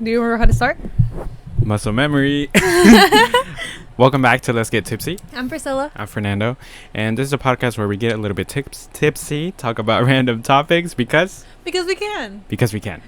Do you remember how to start? Muscle memory. Welcome back to Let's Get Tipsy. I'm Priscila. I'm Fernando. And this is a podcast where we get a little bit tipsy, talk about random topics because we can. Because we can.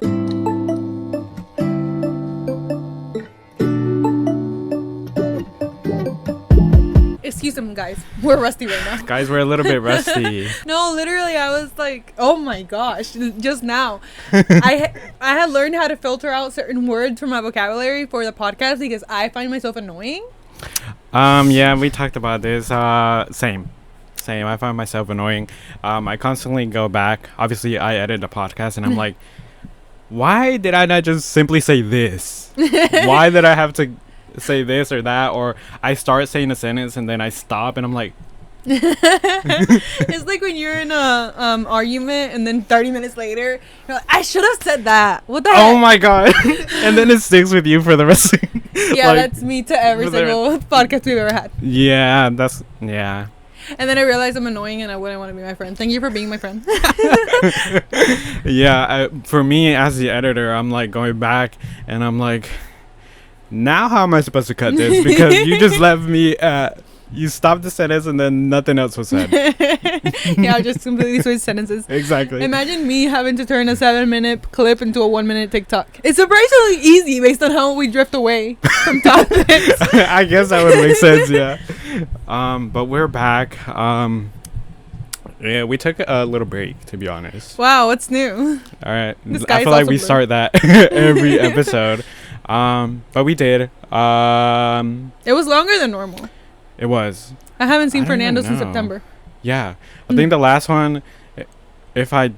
Excuse them, guys. We're rusty right now. Guys, we're a little bit rusty. No, literally, I was like, oh my gosh, just now. I had learned how to filter out certain words from my vocabulary for the podcast because I find myself annoying. Yeah, we talked about this. Same. I find myself annoying. I constantly go back. Obviously, I edit the podcast and I'm like, why did I not just simply say this? Why did I have to say this or that? Or I start saying a sentence and then I stop and I'm like, it's like when you're in a argument and then 30 minutes later you're like, I should have said that. What the heck? Oh my god. And then it sticks with you for the rest of yeah, like, that's me to every single podcast we've ever had. Yeah. And then I realized I'm annoying and I wouldn't want to be my friend. Thank you for being my friend. Yeah, for me as the editor, I'm like going back and I'm like, now how am I supposed to cut this? Because you just left me you stopped the sentence and then nothing else was said. Yeah, I just completely switched sentences. Exactly. Imagine me having to turn a 7-minute clip into a 1-minute TikTok. It's surprisingly easy based on how we drift away from topics. I guess that would make sense, yeah. But we're back. Yeah, we took a little break, to be honest. Wow, what's new? All right. I feel like we start that every episode. But we did. It was longer than normal. It was. I haven't seen Fernando since September. Yeah. I think the last one, if I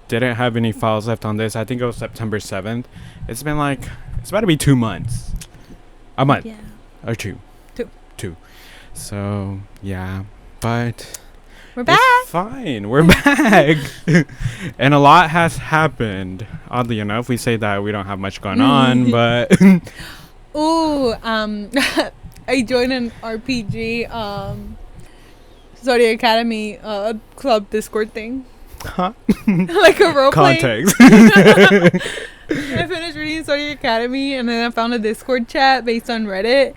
didn't have any files left on this, I think it was September 7th. It's been like, it's about to be 2 months. A month. Yeah. Or two. Two. So, yeah. But we're back. It's fine. We're back. And a lot has happened. Oddly enough, we say that we don't have much going on, but ooh, I joined an RPG Zodiac Academy club Discord thing. Huh? Like a role context. I finished reading Zodiac Academy and then I found a Discord chat based on Reddit.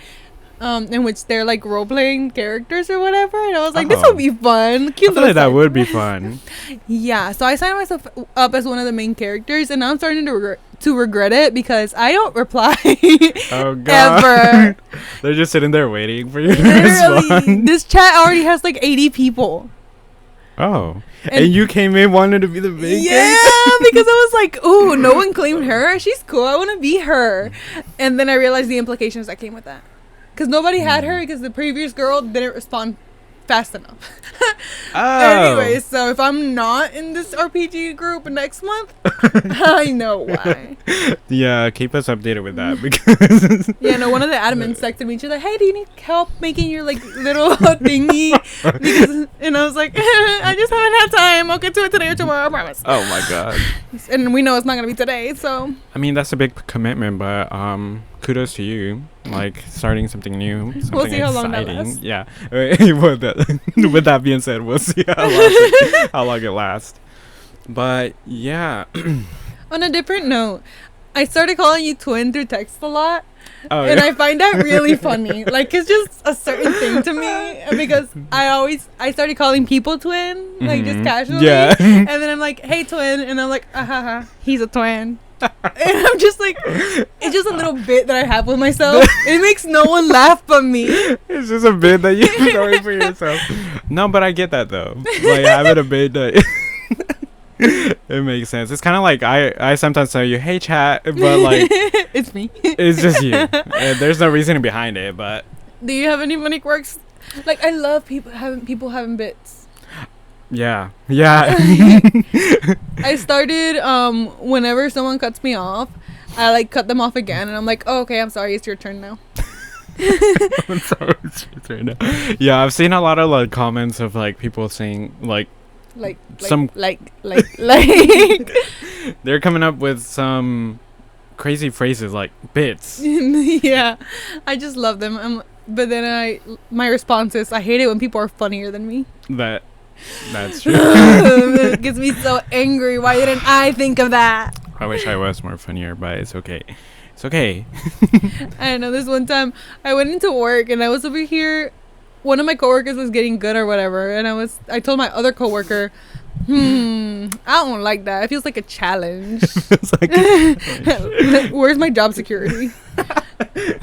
In which they're like role playing characters or whatever, and I was like, "This would be fun." Cute. I feel like that would be fun. Yeah, so I signed myself up as one of the main characters, and now I'm starting to regret it because I don't reply. Oh god! Ever. They're just sitting there waiting for you to respond. This chat already has like 80 people. Oh, and you came in wanting to be the main character? Yeah, because I was like, "Ooh, no one claimed her. She's cool. I want to be her." And then I realized the implications that came with that. Because nobody had her because the previous girl didn't respond fast enough. Anyway, so if I'm not in this RPG group next month, I know why. Yeah, keep us updated with that because yeah, no, one of the admins texted me. She's like, "Hey, do you need help making your like little thingy?" And I was like, "I just haven't had time. I'll get to it today or tomorrow. I promise." Oh my god! And we know it's not gonna be today, so. I mean, that's a big commitment, but kudos to you, like starting something new, something we'll see exciting. How long that lasts. Yeah. With that being said, we'll see how long it lasts. But yeah. On a different note, I started calling you twin through text a lot. Oh, and yeah. I find that really funny. Like, it's just a certain thing to me because I started calling people twin, like just casually. Yeah. And then I'm like, "Hey, twin," and I'm like, he's a twin. And I'm just like, it's just a little bit that I have with myself. It makes no one laugh but me. It's just a bit that you're throwing for yourself. No, but I get that though. Like having a bit that it makes sense. It's kind of like I sometimes tell you, "Hey, chat," but like it's me. It's just you. There's no reason behind it. But do you have any funny quirks? Like, I love people having bits. Yeah. I started whenever someone cuts me off, I like cut them off again, and I'm like, "Oh, okay, I'm sorry, it's your turn now." I'm sorry, it's your turn now. Yeah, I've seen a lot of like comments of like people saying like they're coming up with some crazy phrases like bits. Yeah, I just love them. But then my response is, I hate it when people are funnier than me. That's true. It gets me so angry. Why didn't I think of that? I wish I was more funnier, but it's okay. It's okay. I don't know. This one time, I went into work and I was over here. One of my coworkers was getting good or whatever, and I told my other coworker, I don't like that. It feels like a challenge. It's like, where's my job security?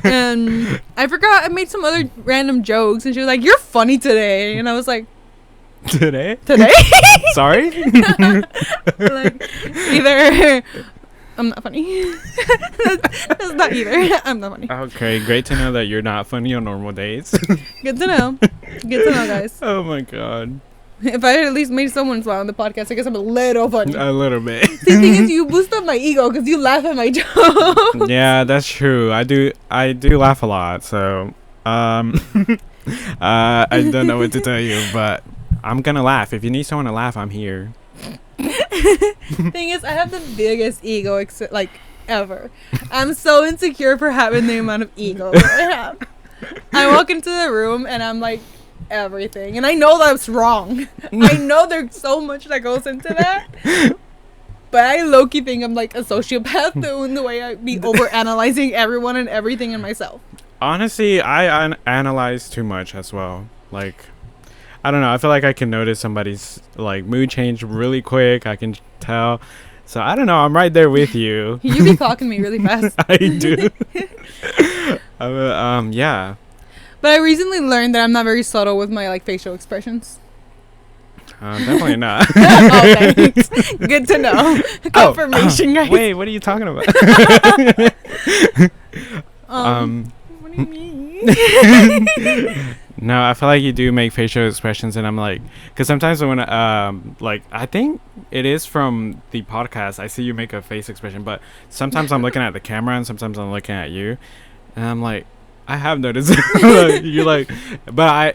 And I forgot I made some other random jokes, and she was like, "You're funny today," and I was like, today? Sorry? Like, either I'm not funny. That's not either. I'm not funny. Okay, great to know that you're not funny on normal days. Good to know. Good to know, guys. Oh my god. If I had at least made someone smile on the podcast, I guess I'm a little funny. A little bit. See, the thing is, you boost up my ego because you laugh at my jokes. Yeah, that's true. I do laugh a lot, so I don't know what to tell you, but I'm gonna laugh. If you need someone to laugh, I'm here. Thing is, I have the biggest ego ever. I'm so insecure for having the amount of ego that I have. I walk into the room and I'm like everything, and I know that's wrong. I know there's so much that goes into that, but I low-key think I'm like a sociopath in the way I be over analyzing everyone and everything in myself. Honestly, I analyze too much as well. Like, I don't know. I feel like I can notice somebody's like mood change really quick. I can tell. So I don't know. I'm right there with you. You be clocking me really fast. I do. Yeah. But I recently learned that I'm not very subtle with my like facial expressions. Definitely not. Oh, thanks. Good to know. Confirmation, guys. Wait, what are you talking about? What do you mean? No, I feel like you do make facial expressions, and I'm like, because sometimes when like, I think it is from the podcast, I see you make a face expression, but sometimes I'm looking at the camera and sometimes I'm looking at you, and I'm like, I have noticed it. You're like, but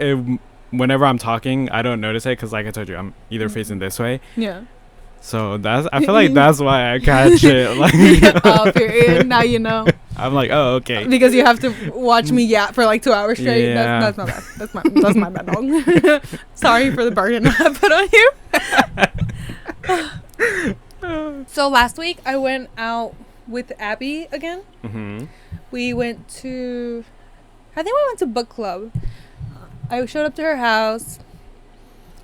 whenever I'm talking, I don't notice it because, like I told you, I'm either facing this way. Yeah. So I feel like that's why I catch it. Like, oh, period. Now you know. I'm like, oh, okay. Because you have to watch me yap for like 2 hours straight. Yeah. That's not bad. That's my bad, dog. Sorry for the burden I put on you. So last week I went out with Abby again. Mm-hmm. We went to, I think we went to book club. I showed up to her house,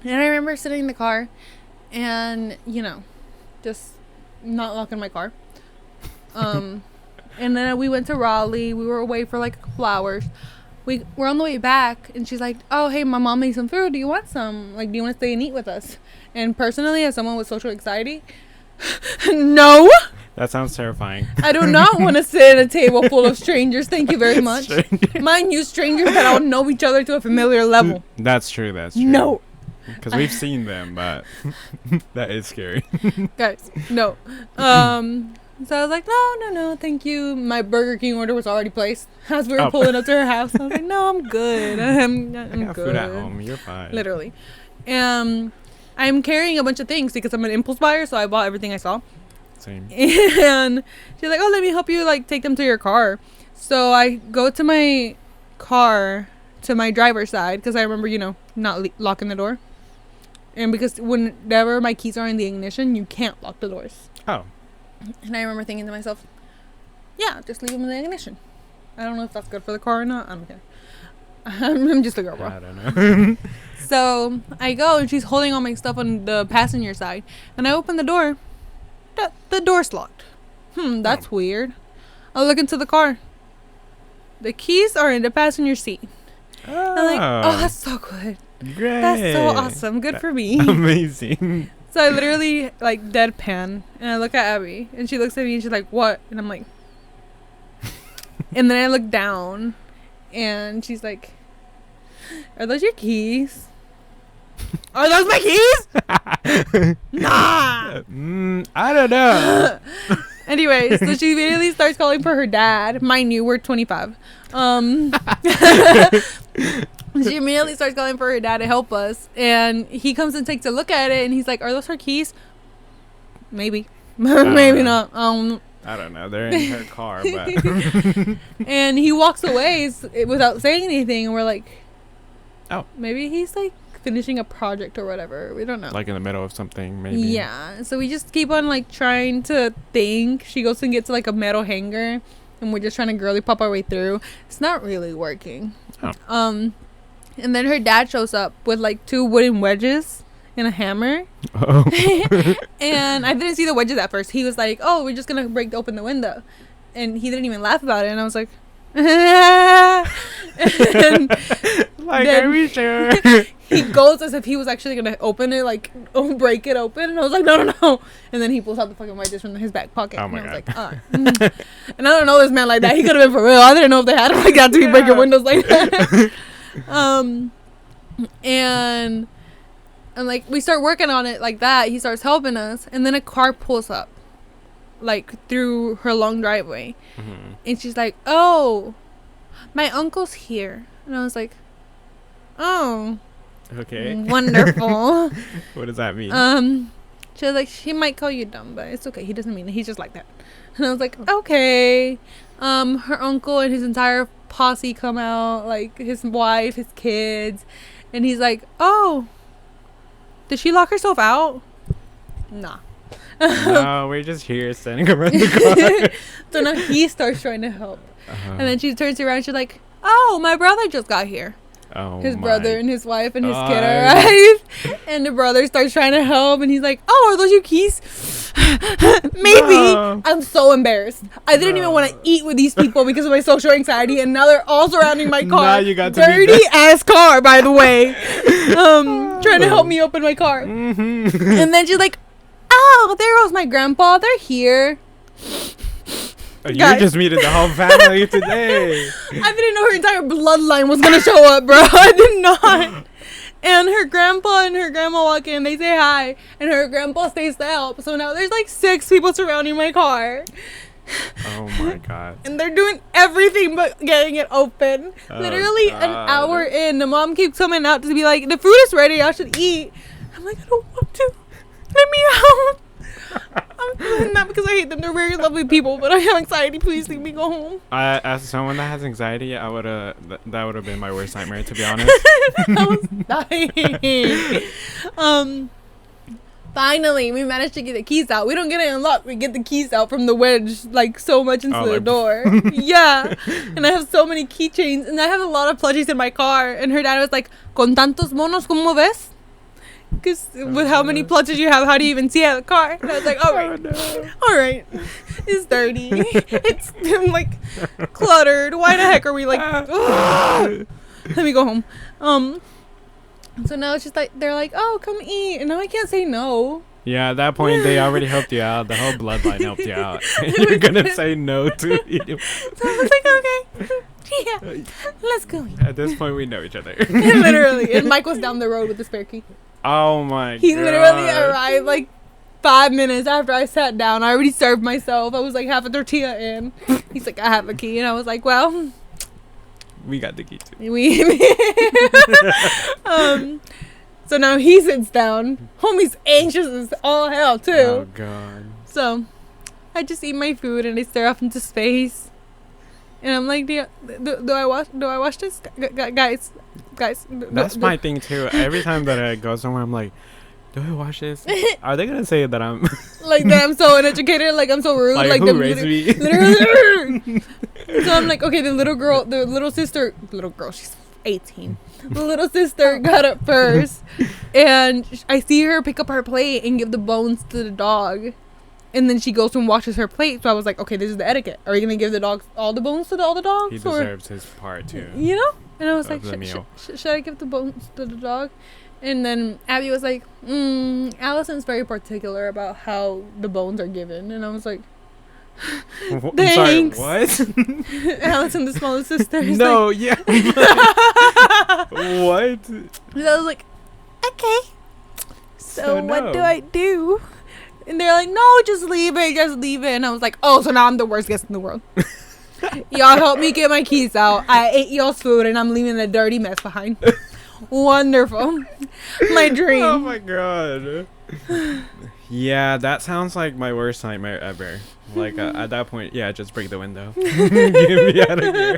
and I remember sitting in the car, and just not locking my car. And then we went to Raleigh. We were away for like a couple hours. We were on the way back, and she's like, "Oh, hey, my mom made some food. Do you want some? Like, do you want to stay and eat with us?" And personally, as someone with social anxiety, no. That sounds terrifying. I do not want to sit at a table full of strangers. Thank you very much. Mind you, strangers that all know each other to a familiar level. That's true. No. Because we've seen them, but that is scary. Guys, no. So I was like, no, thank you. My Burger King order was already placed as we were pulling up to her house. I was like, no, I'm good. I'm got good. Food at home. You're fine. Literally. I'm carrying a bunch of things because I'm an impulse buyer, so I bought everything I saw. Same. And she's like, oh, let me help you like take them to your car. So I go to my car, to my driver's side, because I remember, not locking the door. And because whenever my keys are in the ignition, you can't lock the doors. Oh. And I remember thinking to myself, yeah, just leave them in the ignition. I don't know if that's good for the car or not. I don't care. I'm just a girl, bro. I don't know. So I go, and she's holding all my stuff on the passenger side. And I open the door. The door's locked. That's weird. I look into the car. The keys are in the passenger seat. Oh. I'm like, oh, that's so good. Great. That's so awesome. Good for me. Amazing. So I literally like deadpan, and I look at Abby, and she looks at me, and she's like, what? And I'm like, and then I look down, and she's like, are those your keys? Are those my keys? Nah. I don't know. Anyway, so she immediately starts calling for her dad. Mind you, we're 25. She immediately starts calling for her dad to help us, and he comes and takes a look at it, and he's like, are those her keys? Maybe. Maybe not. I don't know. They're in her car, but and he walks away without saying anything, and we're like, oh, maybe he's like finishing a project or whatever. We don't know. Like in the middle of something, maybe. Yeah. So we just keep on like trying to think. She goes and gets like a metal hanger, and we're just trying to girly pop our way through. It's not really working. Oh. And then her dad shows up with like 2 wooden wedges and a hammer. Oh. And I didn't see the wedges at first. He was like, "Oh, we're just gonna break open the window," and he didn't even laugh about it. And I was like, and like, are we sure? he goes as if he was actually gonna open it, like break it open. And I was like, no. And then he pulls out the fucking wedges from his back pocket. Oh my and I was God. like, and I don't know this man like that. He could have been for real. I didn't know if they had him like that to be breaking windows like that. And like we start working on it like that. He starts helping us, and then a car pulls up, like through her long driveway, and she's like, "Oh, my uncle's here," and I was like, "Oh, Okay. wonderful." What does that mean? She was like, "He might call you dumb, but it's okay. He doesn't mean it. He's just like that." And I was like, "Okay." Her uncle and his entire posse come out, like his wife, his kids, and he's like, "Oh, did she lock herself out?" Nah. No, we're just here standing around the car. So now he starts trying to help. And then she turns around, she's like, "Oh, my brother just got here." Oh, His brother and his wife and his kid God. arrive. And the brother starts trying to help, and he's like, "Oh, are those your keys?" Maybe. No. I'm so embarrassed. I didn't even want to eat with these people because of my social anxiety, and now they're all surrounding my car. Now you got to meet dirty ass car, by the way. Trying to help me open my car. Mm-hmm. And then she's like, "Oh, there goes my grandpa. They're here." You Guys. just meeting the whole family today. I didn't know her entire bloodline was gonna show up, bro. I did not. And her grandpa and her grandma walk in. They say hi, and her grandpa stays to help. So now there's like 6 people surrounding my car, Oh my God. and they're doing everything but getting it open. Oh, Literally an God. hour in, the mom keeps coming out to be like, "The food is ready. I should eat." I'm like, "I don't want to. Let me out." I'm not because I hate them. They're very lovely people, but I have anxiety. Please leave me go home. As someone that has anxiety, I would have that would have been my worst nightmare, to be honest. I was dying. Finally, we managed to get the keys out. We don't get it unlocked. We get the keys out from the wedge, like so much into the like- door. Yeah. And I have so many keychains, and I have a lot of plushies in my car. And her dad was like, "Con tantos monos, ¿cómo ves?" Because with how many plushies you have, how do you even see out of the car? And I was like, "All right, all right, it's dirty. It's like cluttered. Why the heck are we like? Ugh. Let me go home." So now it's just like they're like, "Oh, come eat," and now I can't say no. Yeah, at that point, they already helped you out. The whole bloodline helped you out. You're gonna say no to it. So I was like, "Okay, yeah, let's go eat." At this point, we know each other. Literally, and Mike was down the road with the spare key. Oh my He God. literally arrived like 5 minutes after I sat down. I already served myself. I was like half a tortilla in. He's like, "I have a key," and I was like, "Well, We got the key too. we." So now he sits down. Homie's anxious as all hell too. Oh God. So I just eat my food and I stare off into space. And I'm like, do I watch this? Guys. That's my thing too. Every time that I go somewhere, I'm like, do I watch this? Are they gonna say that I'm Like that I'm so uneducated, like I'm so rude, like them who raised me? literally. So I'm like, okay, the little sister, she's 18. The little sister got up first, and I see her pick up her plate and give the bones to the dog. And then she goes and washes her plate. So I was like, okay, this is the etiquette. Are you going to give the dogs all the bones to all the dogs? He deserves his part too. You know? And I was Of like, the meal. should I give the bones to the dog? And then Abby was like, Allison's very particular about how the bones are given. And I was like, I'm sorry, thanks. what? Allison, the smallest sister. is No, like, yeah. What? and I was like, okay. So what no. do I do? And they're like, no, just leave it. And I was like, oh, so now I'm the worst guest in the world. Y'all help me get my keys out. I ate y'all's food and I'm leaving a dirty mess behind. Wonderful. My dream. Oh my God. Yeah, that sounds like my worst nightmare ever. Like at that point, yeah, just break the window. Get me out of here.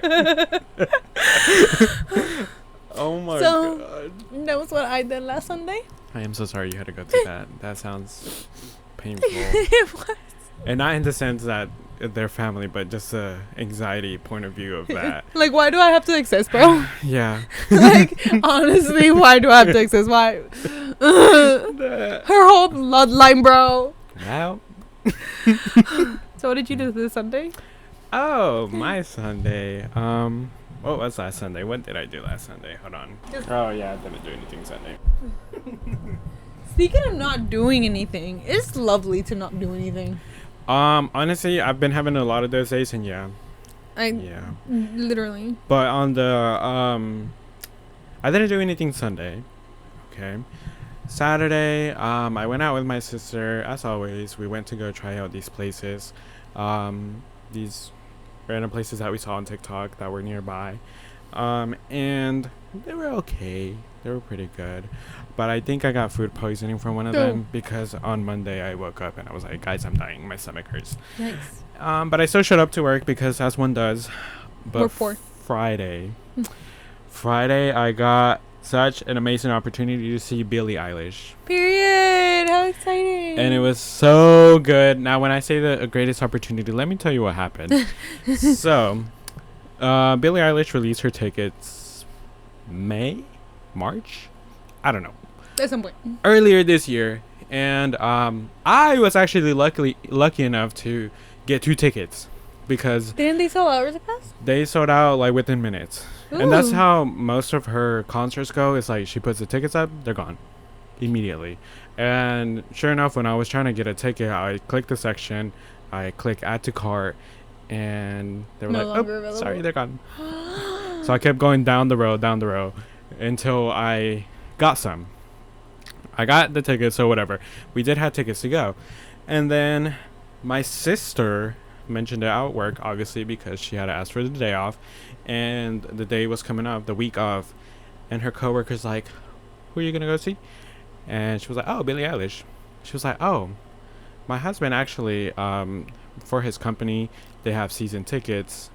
Oh my God. That was what I did last Sunday. I am so sorry you had to go through that. That sounds painful. It was. And not in the sense that their family, but just the anxiety point of view of that. Like, why do I have to exist, bro? Yeah. Like, honestly, why do I have to exist? Why? Her whole bloodline, bro. Well. So what did you do this Sunday? Oh, my Sunday. What was last Sunday? What did I do last Sunday? Hold on. Oh yeah, I didn't do anything Sunday. Speaking of not doing anything, it's lovely to not do anything. Honestly, I've been having a lot of those days, and yeah. Literally. But on the I didn't do anything Sunday. Okay. Saturday, I went out with my sister. As always, we went to go try out these places, these random places that we saw on TikTok that were nearby, and they were okay. They were pretty good, but I think I got food poisoning from one of them because on Monday I woke up and I was like, guys, I'm dying. My stomach hurts. Yikes. But I still showed up to work because as one does. But Friday I got such an amazing opportunity to see Billie Eilish. Period. How exciting. And it was so good. Now, when I say the greatest opportunity, let me tell you what happened. So, Billie Eilish released her tickets March? I don't know. At some point. Earlier this year. And I was actually lucky enough to get 2 tickets. Because didn't they sell out really fast? They sold out like within minutes. Ooh. And that's how most of her concerts go. It's like she puts the tickets up, they're gone immediately. And sure enough, when I was trying to get a ticket, I clicked the section, I click add to cart, and they were like, oh, sorry, they're gone. So I kept going down the row until I got some. I got the tickets, so whatever. We did have tickets to go. And then my sister mentioned it at work, obviously, because she had to ask for the day off, and the day was coming up, the week of, and her coworker's like, who are you gonna go see? And she was like, oh, Billie Eilish. She was like, oh, my husband actually, for his company, they have season tickets,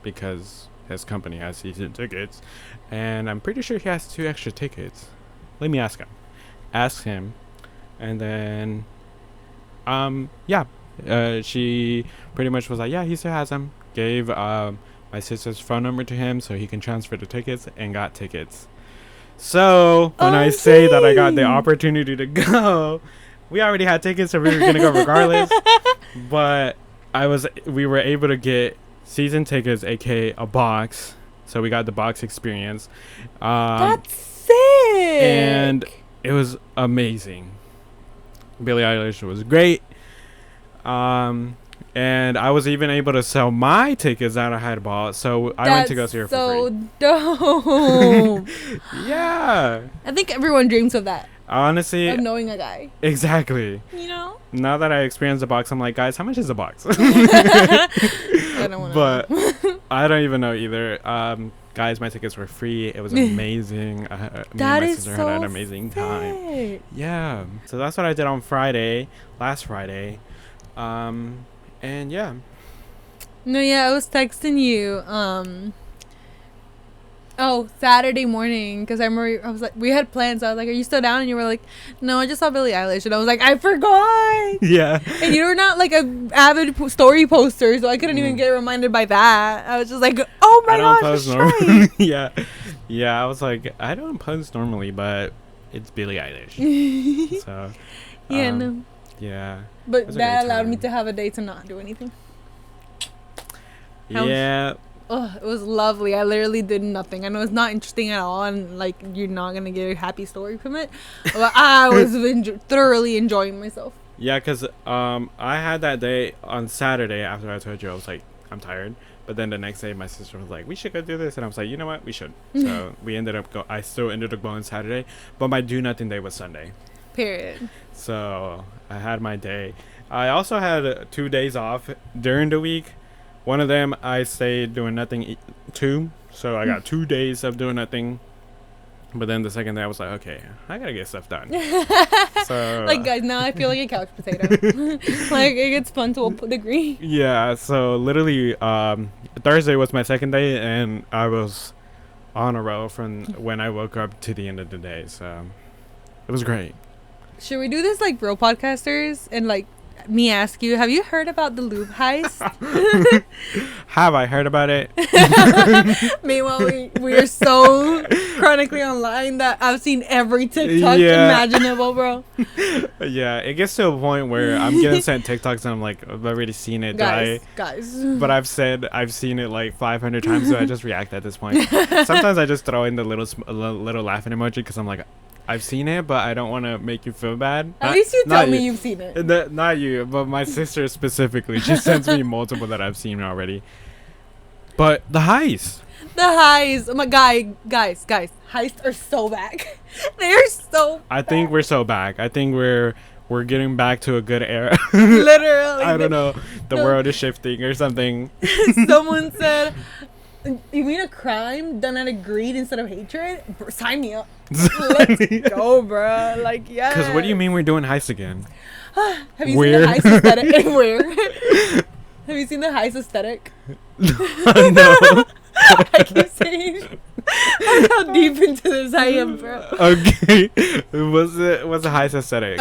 because his company has season tickets, and I'm pretty sure he has 2 extra tickets. Let me ask him. And then she pretty much was like, yeah, he still has them. Gave my sister's phone number to him so he can transfer the tickets, and got tickets. So when I say that I got the opportunity to go, we already had tickets, so we were gonna go regardless. But we were able to get season tickets, aka a box. So we got the box experience. That's sick. And it was amazing. Billie Eilish was great. And I was even able to sell my tickets that I had bought, so I went to go see her for free. Dope. Yeah. I think everyone dreams of that. Honestly. Of knowing a guy. Exactly. You know? Now that I experienced the box, I'm like, guys, how much is the box? I don't want to know. I don't even know either. Guys, my tickets were free. It was amazing. Me and my sister had an amazing time. Yeah. So that's what I did on last Friday. And yeah. No, yeah, I was texting you Saturday morning, because I remember I was like, we had plans. I was like, are you still down? And you were like, no, I just saw Billie Eilish. And I was like, I forgot. Yeah. And you're not like a avid story poster, so I couldn't even get reminded by that. I was just like, oh my gosh, that's right. Yeah, I was like, I don't post normally, but it's Billie Eilish. So no. Yeah. But that allowed me to have a day to not do anything. Yeah. It was lovely. I literally did nothing. I know it's not interesting at all, and like you're not gonna get a happy story from it. But I was thoroughly enjoying myself. Yeah, cause I had that day on Saturday after I told you I was like, I'm tired. But then the next day my sister was like, we should go do this, and I was like, you know what, we should. So we ended up I still ended up going Saturday, but my do nothing day was Sunday. Period. So I had my day. I also had 2 days off during the week. One of them I stayed doing nothing too, so I got 2 days of doing nothing. But then the second day I was like, okay, I gotta get stuff done. So like, guys, now I feel like a couch potato. Like, it gets fun to a degree. Yeah, so literally Thursday was my second day, and I was on a roll from when I woke up to the end of the day. So it was great. Should we do this like real podcasters and like me ask you, have you heard about the Louvre heist? Have I heard about it? Meanwhile, we are so chronically online that I've seen every TikTok imaginable, bro. Yeah, it gets to a point where I'm getting sent TikToks and I'm like, I've already seen it. Guys. But I've seen it like 500 times, so I just react at this point. Sometimes I just throw in the little laughing emoji because I'm like, I've seen it, but I don't want to make you feel bad. At least you tell me you've seen it. Not you, but my sister specifically. She sends me multiple that I've seen already. But the heist. The heist. Oh my guys. Heists are so back. They're so back. I think we're so back. I think we're getting back to a good era. Literally. I don't know. The world is shifting or something. Someone said, you mean a crime done out of greed instead of hatred? Sign me up. Let's go, bro. Like, yeah. Because what do you mean we're doing heists again? Have you seen the heist aesthetic? Where? Have you seen the heist aesthetic? No. I keep saying how deep into this I am, bro. Okay. What's the heist aesthetic?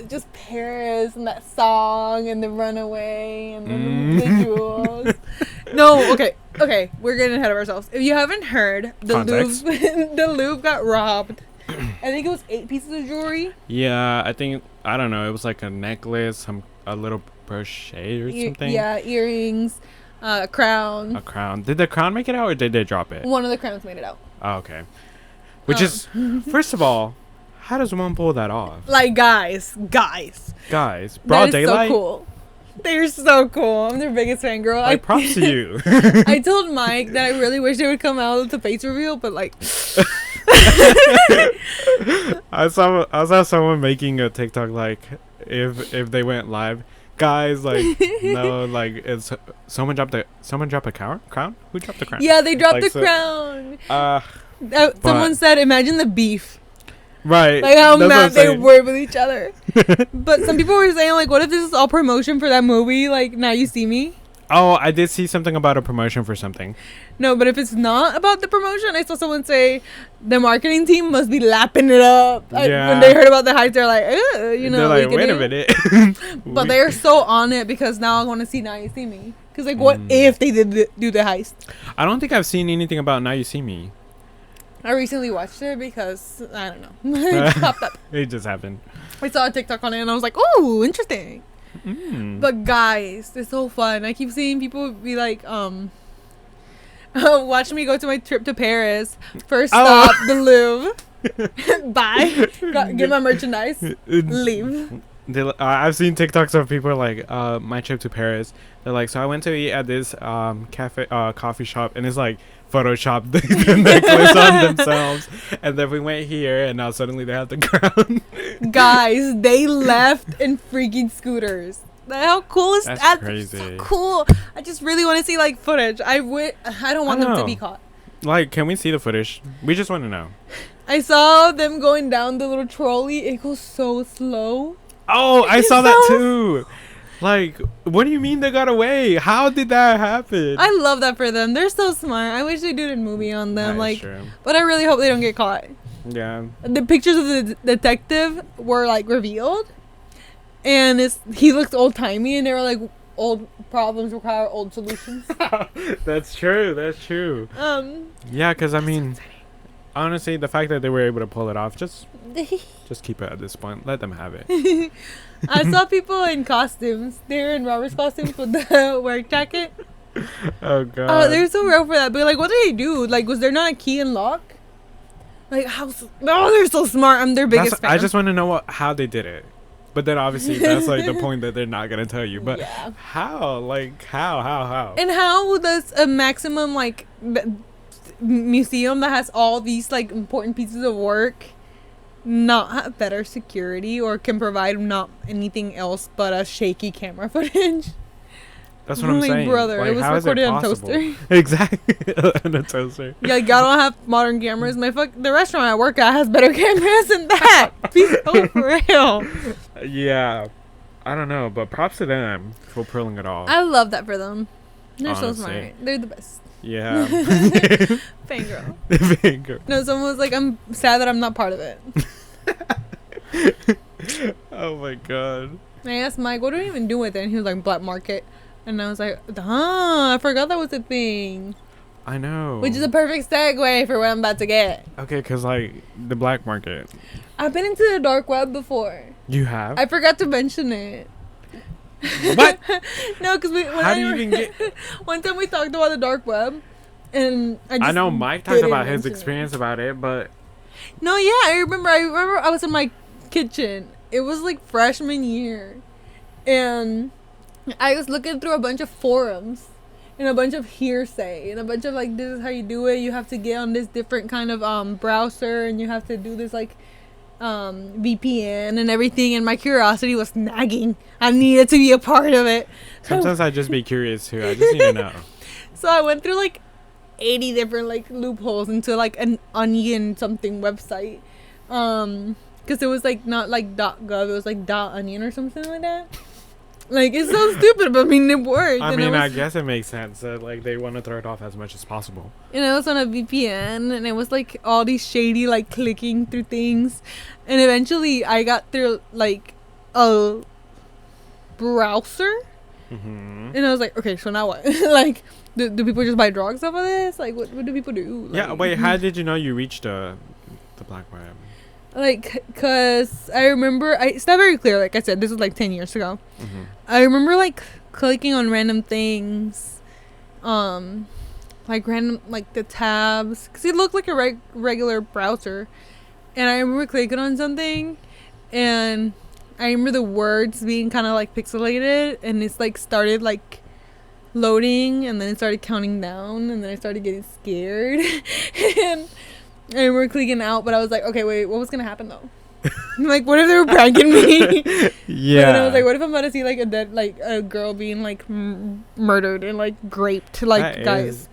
Just Paris and that song and the runaway and the jewels. No, okay, we're getting ahead of ourselves. If you haven't heard, the Louvre got robbed. I think it was 8 pieces of jewelry. Yeah, I don't know. It was like a necklace, a little brochet or something. Yeah, earrings, a crown. A crown. Did the crown make it out or did they drop it? One of the crowns made it out. Oh, okay. Which is, first of all, how does one pull that off? Like, guys. Broad daylight? So cool. They're so cool. I'm their biggest fan, girl. Like, props to you. I told Mike that I really wish they would come out with the face reveal, but like... I saw someone making a TikTok like, if they went live, guys, like, no, like, it's someone dropped a crown. Who dropped the crown? Yeah, they dropped the crown. Someone said, imagine the beef. Right. Like how mad they were with each other. But some people were saying, like, what if this is all promotion for that movie, like Now You See Me? Oh, I did see something about a promotion for something. No, but if it's not about the promotion, I saw someone say the marketing team must be lapping it up. Yeah. When they heard about the heist, they're like, they're like, wait a minute. But they're so on it because now I want to see Now You See Me. Because, like, what if they did do the heist? I don't think I've seen anything about Now You See Me. I recently watched it because, I don't know. It popped up. It just happened. I saw a TikTok on it and I was like, oh, interesting. But guys, it's so fun. I keep seeing people be like, watch me go to my trip to Paris. First stop, the Louvre. Bye. Get my merchandise. Leave. I've seen TikToks of people like, my trip to Paris. They're like, so I went to eat at this coffee shop, and it's like photoshopped the necklace on themselves, and then we went here, and now suddenly they have the crown. Guys, they left in freaking scooters. How cool is that? That's crazy. So cool. I just really want to see like footage. I don't want them to be caught. Like, can we see the footage? We just want to know. I saw them going down the little trolley. It goes so slow. Oh, I saw that too. Like, what do you mean they got away? How did that happen? I love that for them. They're so smart. I wish they did a movie on them. That's true. But I really hope they don't get caught. Yeah. The pictures of the detective were like revealed, and he looks old timey, and they were like, old problems require old solutions. That's true. Yeah, because I mean, honestly, the fact that they were able to pull it off, just keep it at this point. Let them have it. I saw people in costumes. They were in Robert's costumes with the work jacket. Oh god. Oh, they're so real for that. But like, what did they do? Like, was there not a key and lock? Like, they're so smart. I'm their biggest fan. I just want to know how they did it. But then obviously that's like the point that they're not gonna tell you. But yeah. How? Like how? And how does a maximum like museum that has all these like important pieces of work not have better security or can provide not anything else but a shaky camera footage? That's what I'm saying. Brother, like, it was recorded on toaster. Exactly. On a toaster. Yeah, like, y'all don't have modern cameras. The restaurant I work at has better cameras than that. Be so for real. Yeah. I don't know, but props to them for pulling it off. I love that for them. They're Honestly. so smart. They're the best. Yeah. Fangirl. Fangirl. No, someone was like, I'm sad that I'm not part of it. Oh my god. And I asked Mike, what do we even do with it? And he was like, black market. And I was like, I forgot that was a thing. I know. Which is a perfect segue for what I'm about to get. Okay, because, like, the black market. I've been into the dark web before. You have? I forgot to mention it. What? No, because How do you even get... One time we talked about the dark web. And I know Mike talked about his experience about it, but... No, yeah, I remember I was in my kitchen. It was like freshman year. And I was looking through a bunch of forums and a bunch of hearsay and a bunch of like, this is how you do it. You have to get on this different kind of browser and you have to do this like VPN and everything. And my curiosity was nagging. I needed to be a part of it. Sometimes I just be curious too. I just need to know. So I went through like 80 different like loopholes into like an onion something website. Because it was like not like .gov, it was like .onion or something like that. Like, it's so stupid, but I mean, it worked. I mean, I guess it makes sense that, like, they want to throw it off as much as possible. And it was on a VPN, and it was, like, all these shady, like, clicking through things. And eventually, I got through, like, a browser. Mm-hmm. And I was like, okay, so now what? Like, do people just buy drugs off of this? Like, what do people do? Like, yeah, wait, how did you know you reached the black web? Like, cause I remember, it's not very clear. Like I said, this was like 10 years ago. Mm-hmm. I remember like clicking on random things, like random like the tabs, cause it looked like a regular browser, and I remember clicking on something, and I remember the words being kind of like pixelated, and it's like started like loading, and then it started counting down, and then I started getting scared, and we were clicking out, but I was like, okay, wait, what was gonna happen though? Like, what if they were pranking me? Yeah. And I was like, what if I'm about to see like a dead, like a girl being like murdered and like raped, like guys?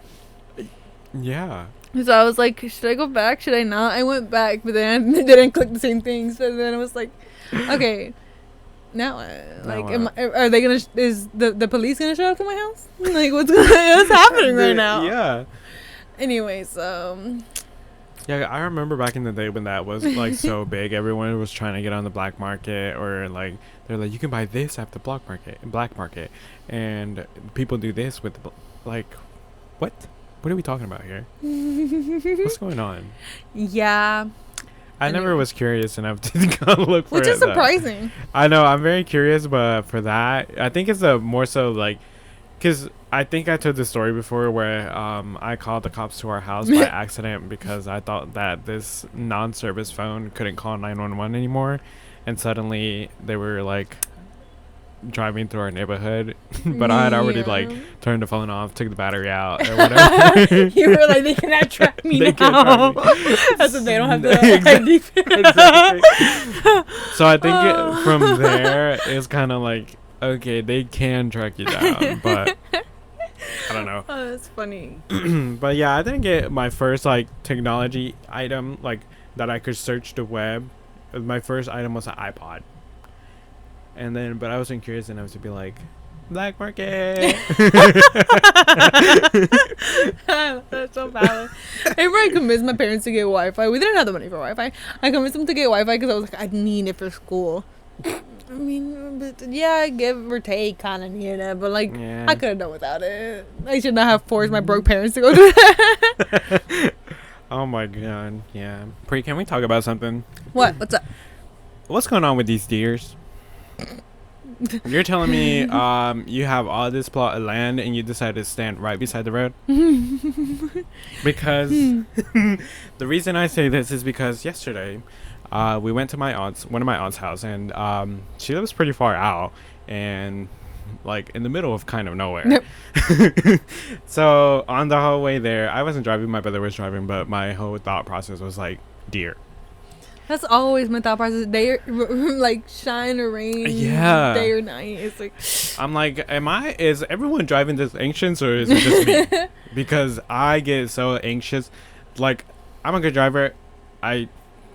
Yeah. So I was like, should I go back? Should I not? I went back, but then I didn't click the same things. So then I was like, okay, now what? Like, are they gonna? Is the police gonna show up to my house? Like, what's happening right now? Yeah. Anyways, yeah, I remember back in the day when that was like so big. Everyone was trying to get on the black market, or like they're like, you can buy this at the black market, and people do this with like, what are we talking about here? What's going on? Yeah, I never was curious enough to go look for it. Which is surprising. I know, I'm very curious, but for that, I think it's a more so like, because I think I told the story before where I called the cops to our house by accident because I thought that this non-service phone couldn't call 911 anymore, and suddenly they were like driving through our neighborhood, but I had already like turned the phone off, took the battery out or whatever. You were like, they cannot track me now. That's what they don't have to exactly. So I think from there it's kind of like, okay, they can track you down, but I don't know. Oh, that's funny. But yeah, I didn't get my first like technology item like that I could search the web. My first item was an iPod, and then but I wasn't curious enough to be like, black market. That's so valid. I remember I convinced my parents to get Wi-Fi. We didn't have the money for Wi-Fi. I convinced them to get Wi-Fi because I was like, I need it for school. I mean, but yeah, give or take, kind of needed it, but like, yeah. I could have done without it. I should not have forced my broke parents to go do that. Oh my god, yeah. Pri, can we talk about something? What? What's up? What's going on with these deers? You're telling me you have all this plot of land and you decided to stand right beside the road? Because the reason I say this is because yesterday we went to one of my aunt's house, and she lives pretty far out and like in the middle of kind of nowhere. Yep. So on the whole way there, I wasn't driving, my brother was driving, but my whole thought process was like, deer. That's always my thought process. Day or, like shine or rain. Yeah. Day or night. It's like, I'm like, is everyone driving this anxious or is it just me? Because I get so anxious. Like, I'm a good driver, I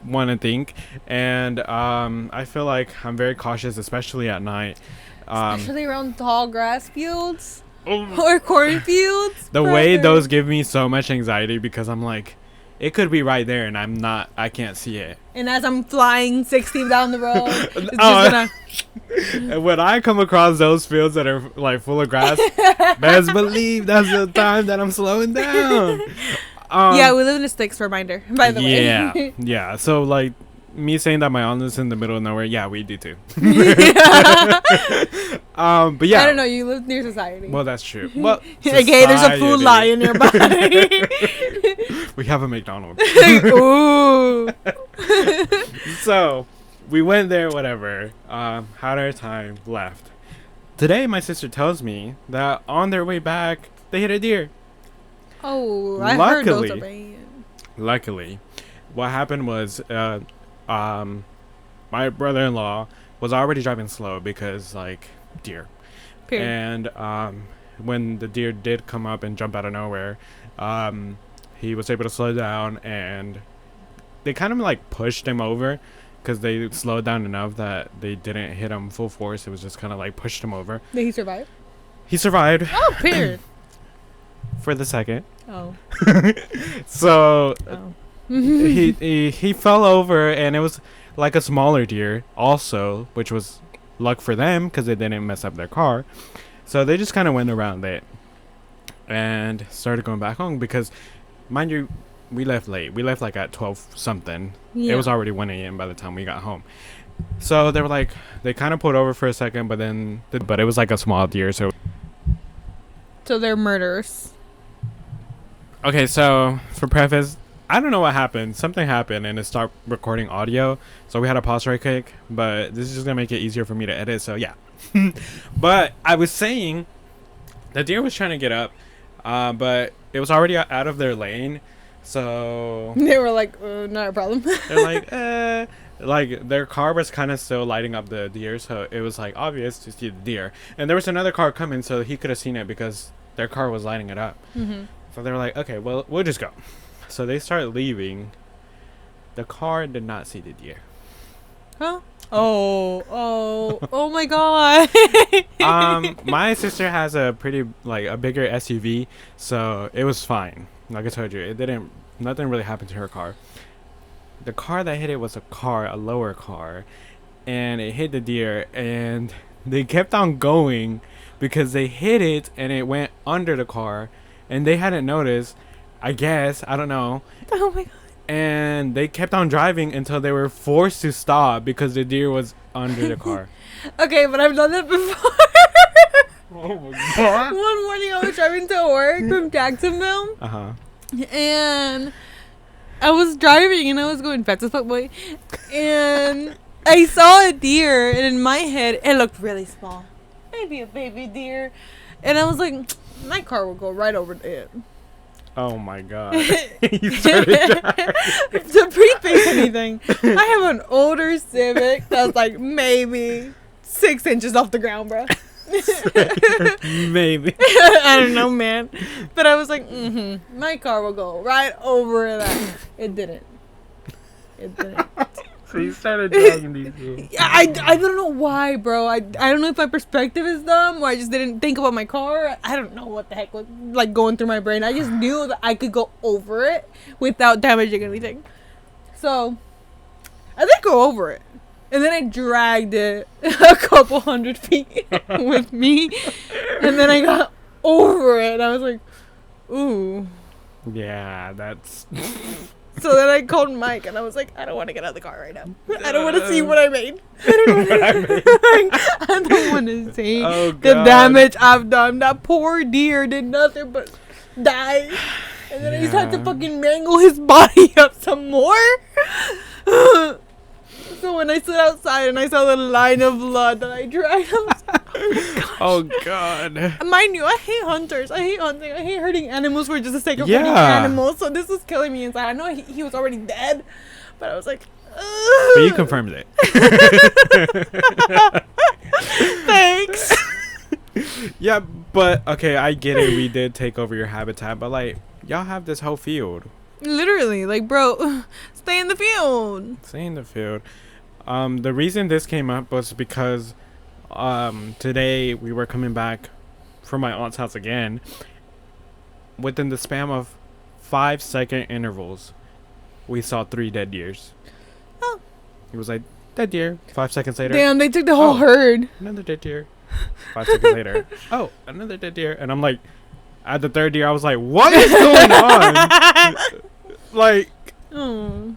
want to think, and I feel like I'm very cautious, especially at night. Especially around tall grass fields or cornfields. The way those give me so much anxiety because I'm like, it could be right there, and I can't see it. And as I'm flying 60 down the road, it's just Oh. gonna. And when I come across those fields that are like full of grass, best believe that's the time that I'm slowing down. Yeah, we live in the sticks. Reminder, by the way. Yeah, yeah. So like me saying that my aunt is in the middle of nowhere, yeah, we do too. But yeah, I don't know. You live near society. well, that's true. Well, Okay, there's a Food society. Lion nearby. We have a McDonald's. Ooh. So we went there, whatever. Had our time, left. Today, my sister tells me that on their way back, they hit a deer. Oh, I heard those are Luckily- bad. Luckily, what happened was, my brother-in-law was already driving slow because, like, deer. Period. And when the deer did come up and jump out of nowhere, he was able to slow down, and they kind of like pushed him over because they slowed down enough that they didn't hit him full force. It was just kind of like pushed him over. Did he survive? He survived Oh, period. for the second. Oh. So Oh. he fell over, and it was like a smaller deer also, which was luck for them because they didn't mess up their car. So they just kind of went around it and started going back home because, mind you, we left late. We left like at 12 something. Yeah. It was already 1 a.m. by the time we got home. So they were like, they kind of pulled over for a second, but it was like a small deer. So So they're murderers. okay, so for preface, I don't know what happened. Something happened and it stopped recording audio. So we had to pause right quick. But this is just going to make it easier for me to edit. So yeah. But I was saying the deer was trying to get up. But it was already out of their lane. So They were like, not a problem. they're like, like their car was kind of still lighting up the deer. So it was like obvious to see the deer. And there was another car coming. So he could have seen it because their car was lighting it up. Mm-hmm. So they were like, okay, well, we'll just go. So they started leaving. The car did not see the deer. Huh? Oh my god. My sister has a pretty, like, a bigger SUV, so it was fine. Like I told you, nothing really happened to her car. The car that hit it was a lower car, and it hit the deer, and they kept on going because they hit it, and it went under the car, and they hadn't noticed, I guess, I don't know. Oh my god. And they kept on driving until they were forced to stop because the deer was under the car. Okay, but I've done that before. Oh my god. One morning I was driving to work from Jacksonville, Uh-huh. and I was driving and I was going fast as fuck, boy. And I saw a deer, and in my head, it looked really small. Maybe a baby deer. And I was like, my car will go right over it. Oh my god. You started driving. To preface anything, I have an older Civic that's like maybe 6 inches off the ground, bro. Maybe. I don't know, man. But I was like, my car will go right over that. It didn't. It didn't. So you started driving these things. I don't know why, bro. I don't know if my perspective is dumb or I just didn't think about my car. I don't know what the heck was like going through my brain. I just knew that I could go over it without damaging anything. So I did go over it. And then I dragged it a couple hundred feet with me. And then I got over it. And I was like, ooh. Yeah, that's... So then I called Mike and I was like, I don't want to get out of the car right now. I don't want to see what I made. I don't want to see Oh, the God. damage I've done. That poor deer did nothing but die. And then I just had to Yeah. fucking mangle his body up some more. So when I stood outside and I saw the line of blood that I dragged, I was like, Oh god. mind you, I hate hunters. I hate hunting. I hate hurting animals for just the sake of Yeah. hurting animals. So this was killing me inside. I know he was already dead, but I was like, But you confirmed it. thanks. Yeah, but okay, I get it. We did take over your habitat, but like, y'all have this whole field. Literally, like, bro, stay in the field. Stay in the field. The reason this came up was because today we were coming back from my aunt's house again within the span of 5-second intervals. we saw 3 dead deers. Oh. He was like, dead deer. 5 seconds later. Damn, they took the whole herd. Another dead deer. 5 seconds later. Oh, another dead deer. And I'm like, at the 3rd deer, I was like, what is going on? Like, Oh.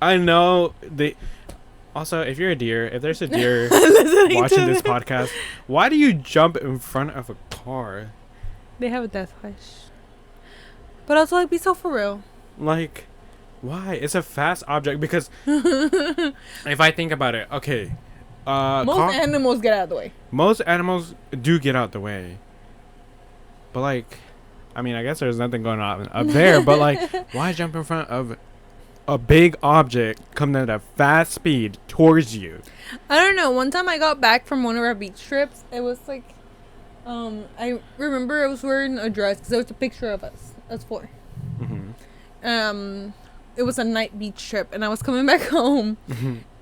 I know they. Also, if you're a deer, if there's a deer watching this podcast, why do you jump in front of a car? They have a death wish. But also, like, be so for real. Like, why? It's a fast object because if I think about it, okay. Most animals get out of the way. Most animals do get out the way. But, like, I mean, I guess there's nothing going on up there. But, like, why jump in front of a big object coming at a fast speed towards you? I don't know. One time I got back from one of our beach trips. It was like, I remember I was wearing a dress because there was a picture of us 4. Mm-hmm. It was a night beach trip, and I was coming back home.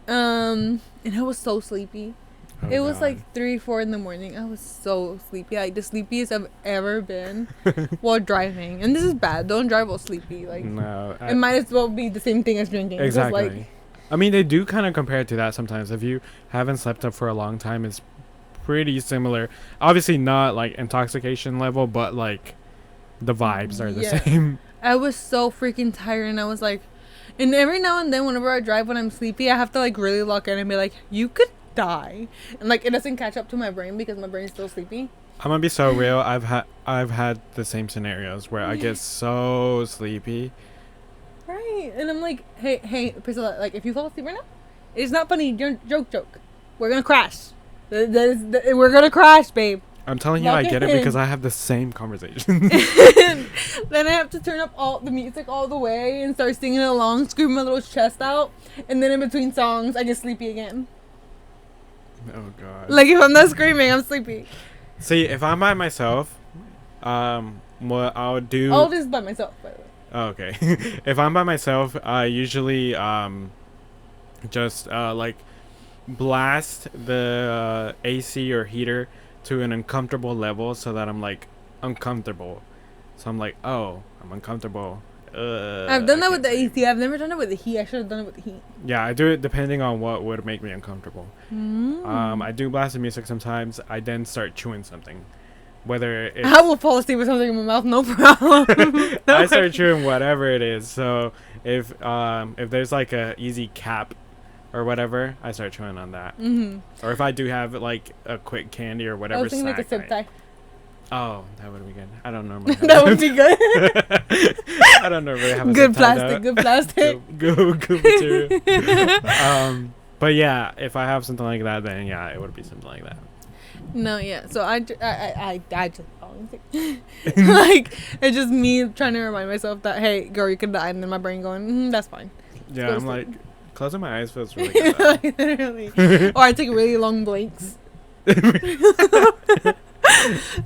And I was so sleepy. Oh, it was God. like 3-4 in the morning. I was so sleepy, like the sleepiest I've ever been while driving. And this is bad. Don't drive while sleepy. Like, no, it might as well be the same thing as drinking. Exactly. Like, I mean, they do kind of compare it to that sometimes. If you haven't slept up for a long time, it's pretty similar. Obviously not like intoxication level, but like the vibes are the same. I was so freaking tired, and I was like, and every now and then whenever I drive when I'm sleepy, I have to like really lock in and be like, you could die, and like it doesn't catch up to my brain because my brain's still sleepy. I'm gonna be so real. I've had the same scenarios where I get so sleepy. Right, and I'm like, hey, Priscila, like if you fall asleep right now, it's not funny. Joke. We're gonna crash. We're gonna crash, babe. I'm telling you, I get it because I have the same conversation. Then I have to turn up all the music all the way and start singing along, scream my little chest out, and then in between songs, I get sleepy again. Oh God. Like if I'm not screaming, I'm sleepy. See, if I'm by myself, what I'll do. All this by myself, by the way. Oh, okay. If I'm by myself, I usually just like blast the AC or heater to an uncomfortable level so that I'm like uncomfortable. So I'm like, oh, I'm uncomfortable. I've done that with the AC. I've never done it with the heat. I should have done it with the heat. Yeah, I do it depending on what would make me uncomfortable. I do blast the music sometimes. I then start chewing something. Whether it's I will fall asleep with something in my mouth, no problem. I start chewing whatever it is. So if there's like a easy cap or whatever, I start chewing on that. Or if I do have like a quick candy or whatever. I was thinking like a sip tie. Oh, that would be good. I don't normally have that would be good. I don't normally have a good zip tie plastic. Good plastic. Good material. But yeah, if I have something like that, then yeah, it would be something like that. No, yeah. So I just like it's just me trying to remind myself that hey, girl, you could die, and then my brain going, that's fine. Yeah, I'm like closing my eyes feels really good. Like, literally. Or I take really long blinks.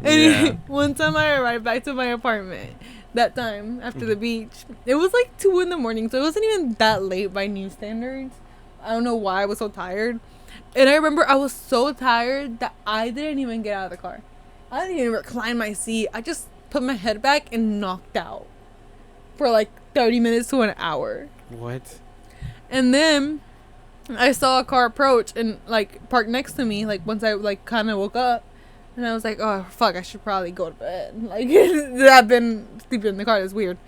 Yeah. One time I arrived back to my apartment. That time after the beach, it was like 2 a.m, so it wasn't even that late by new standards. I don't know why I was so tired. And I remember I was so tired that I didn't even get out of the car. I didn't even recline my seat. I just put my head back and knocked out for like 30 minutes to an hour. What? And then I saw a car approach and like park next to me. Like once I like kind of woke up, and I was like, oh fuck, I should probably go to bed. Like I've been sleeping in the car. That's weird.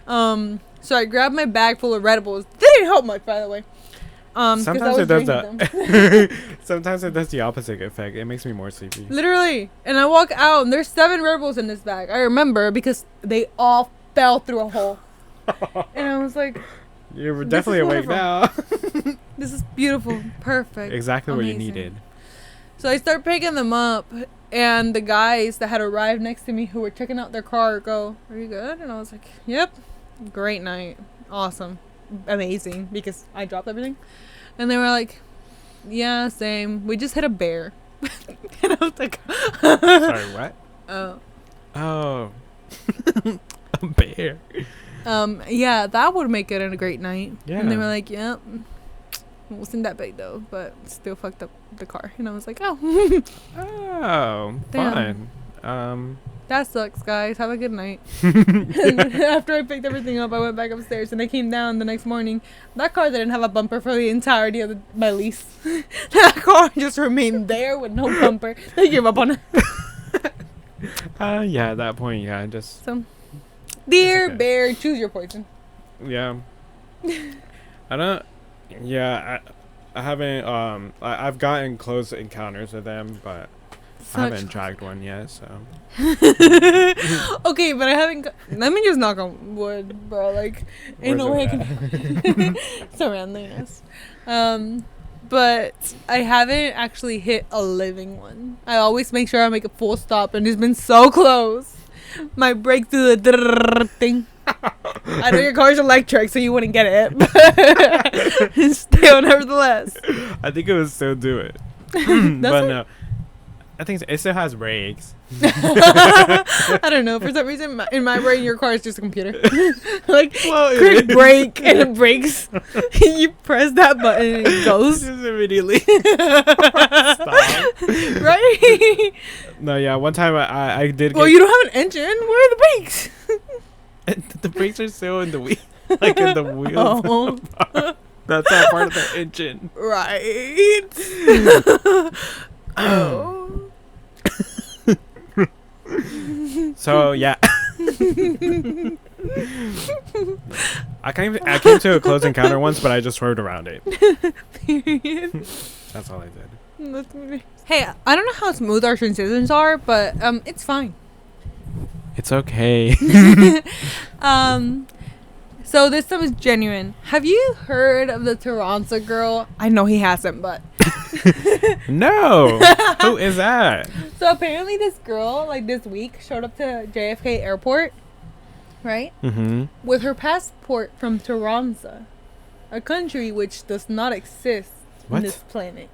So I grabbed my bag full of Red Bulls. They didn't help much, by the way. Sometimes it does that. Sometimes it does the opposite effect. It makes me more sleepy. Literally. And I walk out and there's 7 Red Bulls in this bag. I remember because they all fell through a hole. And I was like, you're definitely awake now. This is beautiful. Perfect. Exactly what you Amazing. needed. So I start picking them up, and the guys that had arrived next to me who were checking out their car go, are you good? And I was like, yep. Great night. Awesome. Amazing. Because I dropped everything. And they were like, yeah, same. We just hit a bear. And I was like, sorry, what? Oh. A bear. Yeah, that would make it a great night. Yeah. And they were like, yep. It wasn't that big though, but still fucked up the car. And I was like, oh. Oh, Damn. fun. That sucks, guys. Have a good night. And after I picked everything up, I went back upstairs and I came down the next morning. That car didn't have a bumper for the entirety of my lease. That car just remained there with no bumper. They gave up on it. Yeah, at that point, yeah, just... So, dear okay. bear, choose your poison. Yeah. I don't... Yeah, I haven't... I've gotten close encounters with them, but I haven't tracked one yet, so... Okay, but I haven't... Let me just knock on wood, bro. Like, ain't no way I can... Surrounding us. But I haven't actually hit a living one. I always make sure I make a full stop, and it's been so close. My brake through the thing. I know your car's electric, so you wouldn't get it. But still, nevertheless. I think it would still do it. But no. I think it still has brakes. I don't know. For some reason, in my brain, your car is just a computer. Like, Well, quick brake, and it brakes. You press that button, and it goes. Just immediately. Stop. Right? No, yeah. One time I did. Well, you don't have an engine. Where are the brakes? The brakes are still in the wheel, like in the wheels. Oh. That's not part of the engine. Right. Oh. So yeah. I came to a close encounter once, but I just swerved around it. Period. That's all I did. That's me. Hey, I don't know how smooth our transitions are, but it's fine. It's okay. So this time is genuine. Have you heard of the Taranza girl? I know he hasn't, but No. Who is that? so apparently this girl, like this week, showed up to JFK Airport, right? Mm-hmm. With her passport from Taranza, a country which does not exist What? on this planet.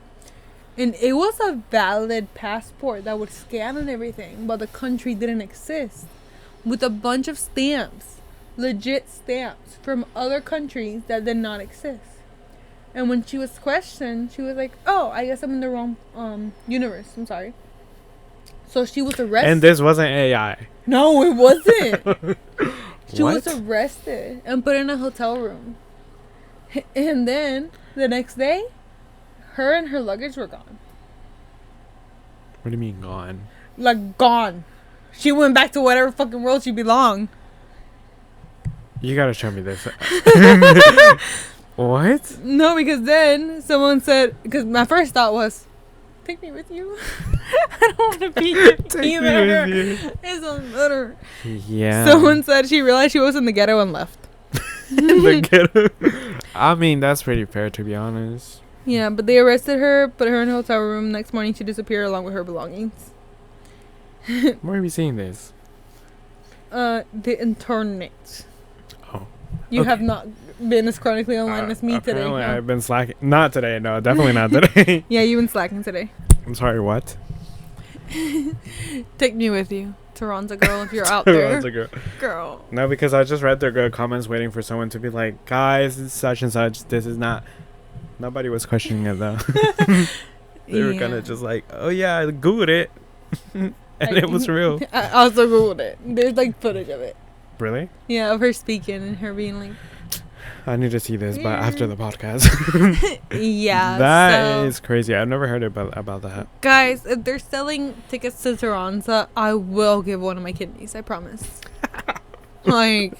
And it was a valid passport that would scan and everything, but the country didn't exist. With a bunch of stamps, legit stamps from other countries that did not exist. And when she was questioned, she was like, "Oh, I guess I'm in the wrong universe. I'm sorry." So she was arrested. And this wasn't AI. No, it wasn't. She What? was arrested and put in a hotel room. And then the next day, her and her luggage were gone. What do you mean gone? Like, gone. She went back to whatever fucking world she belonged. You gotta show me this. What? No, because then someone said, because my first thought was, take me with you. I don't want to be here either. It's a litter. Yeah. Someone said she realized she was in the ghetto and left. The ghetto. I mean, that's pretty fair, to be honest. Yeah, but they arrested her, put her in a hotel room. Next morning, she disappeared along with her belongings. Where are we seeing this? The internet. Oh. You Okay. have not been as chronically online as me today. Apparently No. I've been slacking. Not today, no. Definitely not today. Yeah, you've been slacking today. I'm sorry, what? Take me with you, Taranza girl, if you're out there. That's a girl. Girl. No, because I just read their good comments waiting for someone to be like, guys, it's such and such. This is not... Nobody was questioning it, though. They were kind of just like, oh, yeah, I Googled it. And it was real. I also Googled it. There's like footage of it. Really? Yeah, of her speaking and her being like... I need to see this, but after the podcast. Yeah. That is crazy. I've never heard about that. Guys, if they're selling tickets to Taranza, I will give one of my kidneys. I promise. Like,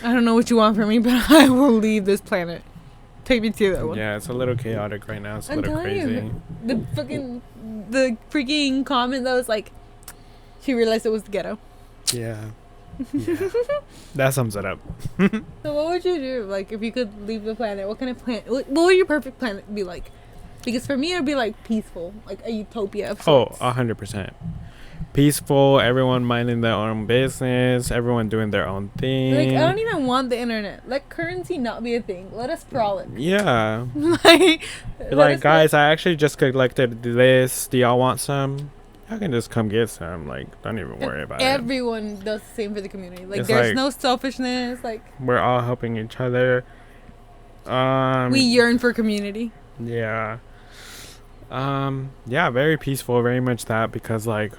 I don't know what you want from me, but I will leave this planet. Take me to that one. Yeah, it's a little chaotic right now. It's a I'm little telling crazy. you, the freaking comment that was like, she realized it was the ghetto. Yeah. Yeah. That sums it up. So what would you do, like, if you could leave the planet? What kind of planet? What would your perfect planet be like? Because for me, it'd be like peaceful, like a utopia of Oh, sorts. 100%. Peaceful, everyone minding their own business, everyone doing their own thing. Like, I don't even want the internet. Let currency not be a thing. Let us frolic. Yeah. Like, Like, guys, I actually just collected this. Do y'all want some? Y'all can just come get some. Like, don't even worry about it. everyone does the same for the community. Like, It's there's like- no selfishness. Like, We're all helping each other. we yearn for community. Yeah. Yeah, very peaceful, very much that, because like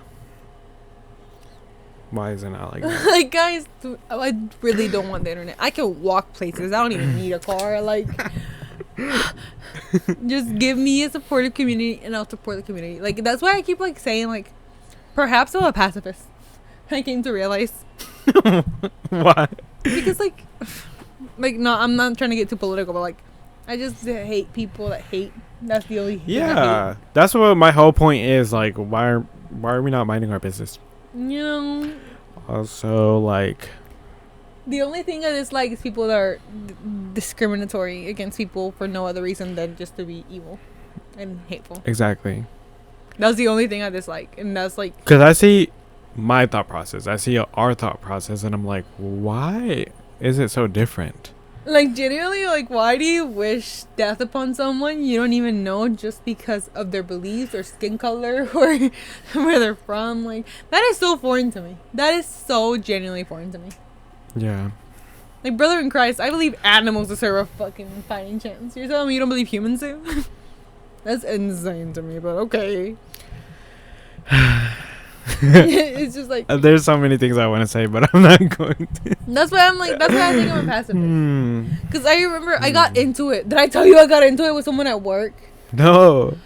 Why isn't it like that? Like, guys, I really don't want the internet. I can walk places. I don't even need a car. Like, just give me a supportive community and I'll support the community. Like, that's why I keep, like, saying, like, perhaps I'm a pacifist. I came to realize. Why? Because, like, no, I'm not trying to get too political, but, like, I just hate people that hate. That's the only thing Yeah. That's what my whole point is. Like, why are we not minding our business? You know. Also, like, The only thing I dislike is people that are discriminatory against people for no other reason than just to be evil and hateful. exactly. That's the only thing I dislike. And that's like... Because I see my thought process. I see our thought process. And I'm like, why is it so different? Like, genuinely, like, why do you wish death upon someone you don't even know just because of their beliefs or skin color or where they're from? Like, that is so foreign to me. That is so genuinely foreign to me. Yeah. Like, brother in Christ, I believe animals deserve a fucking fighting chance. You're telling me you don't believe humans do? That's insane to me, but okay. It's just like... There's so many things I want to say, but I'm not going to. That's why I think I'm a pacifist. Because I remember I got into it. Did I tell you I got into it with someone at work? No.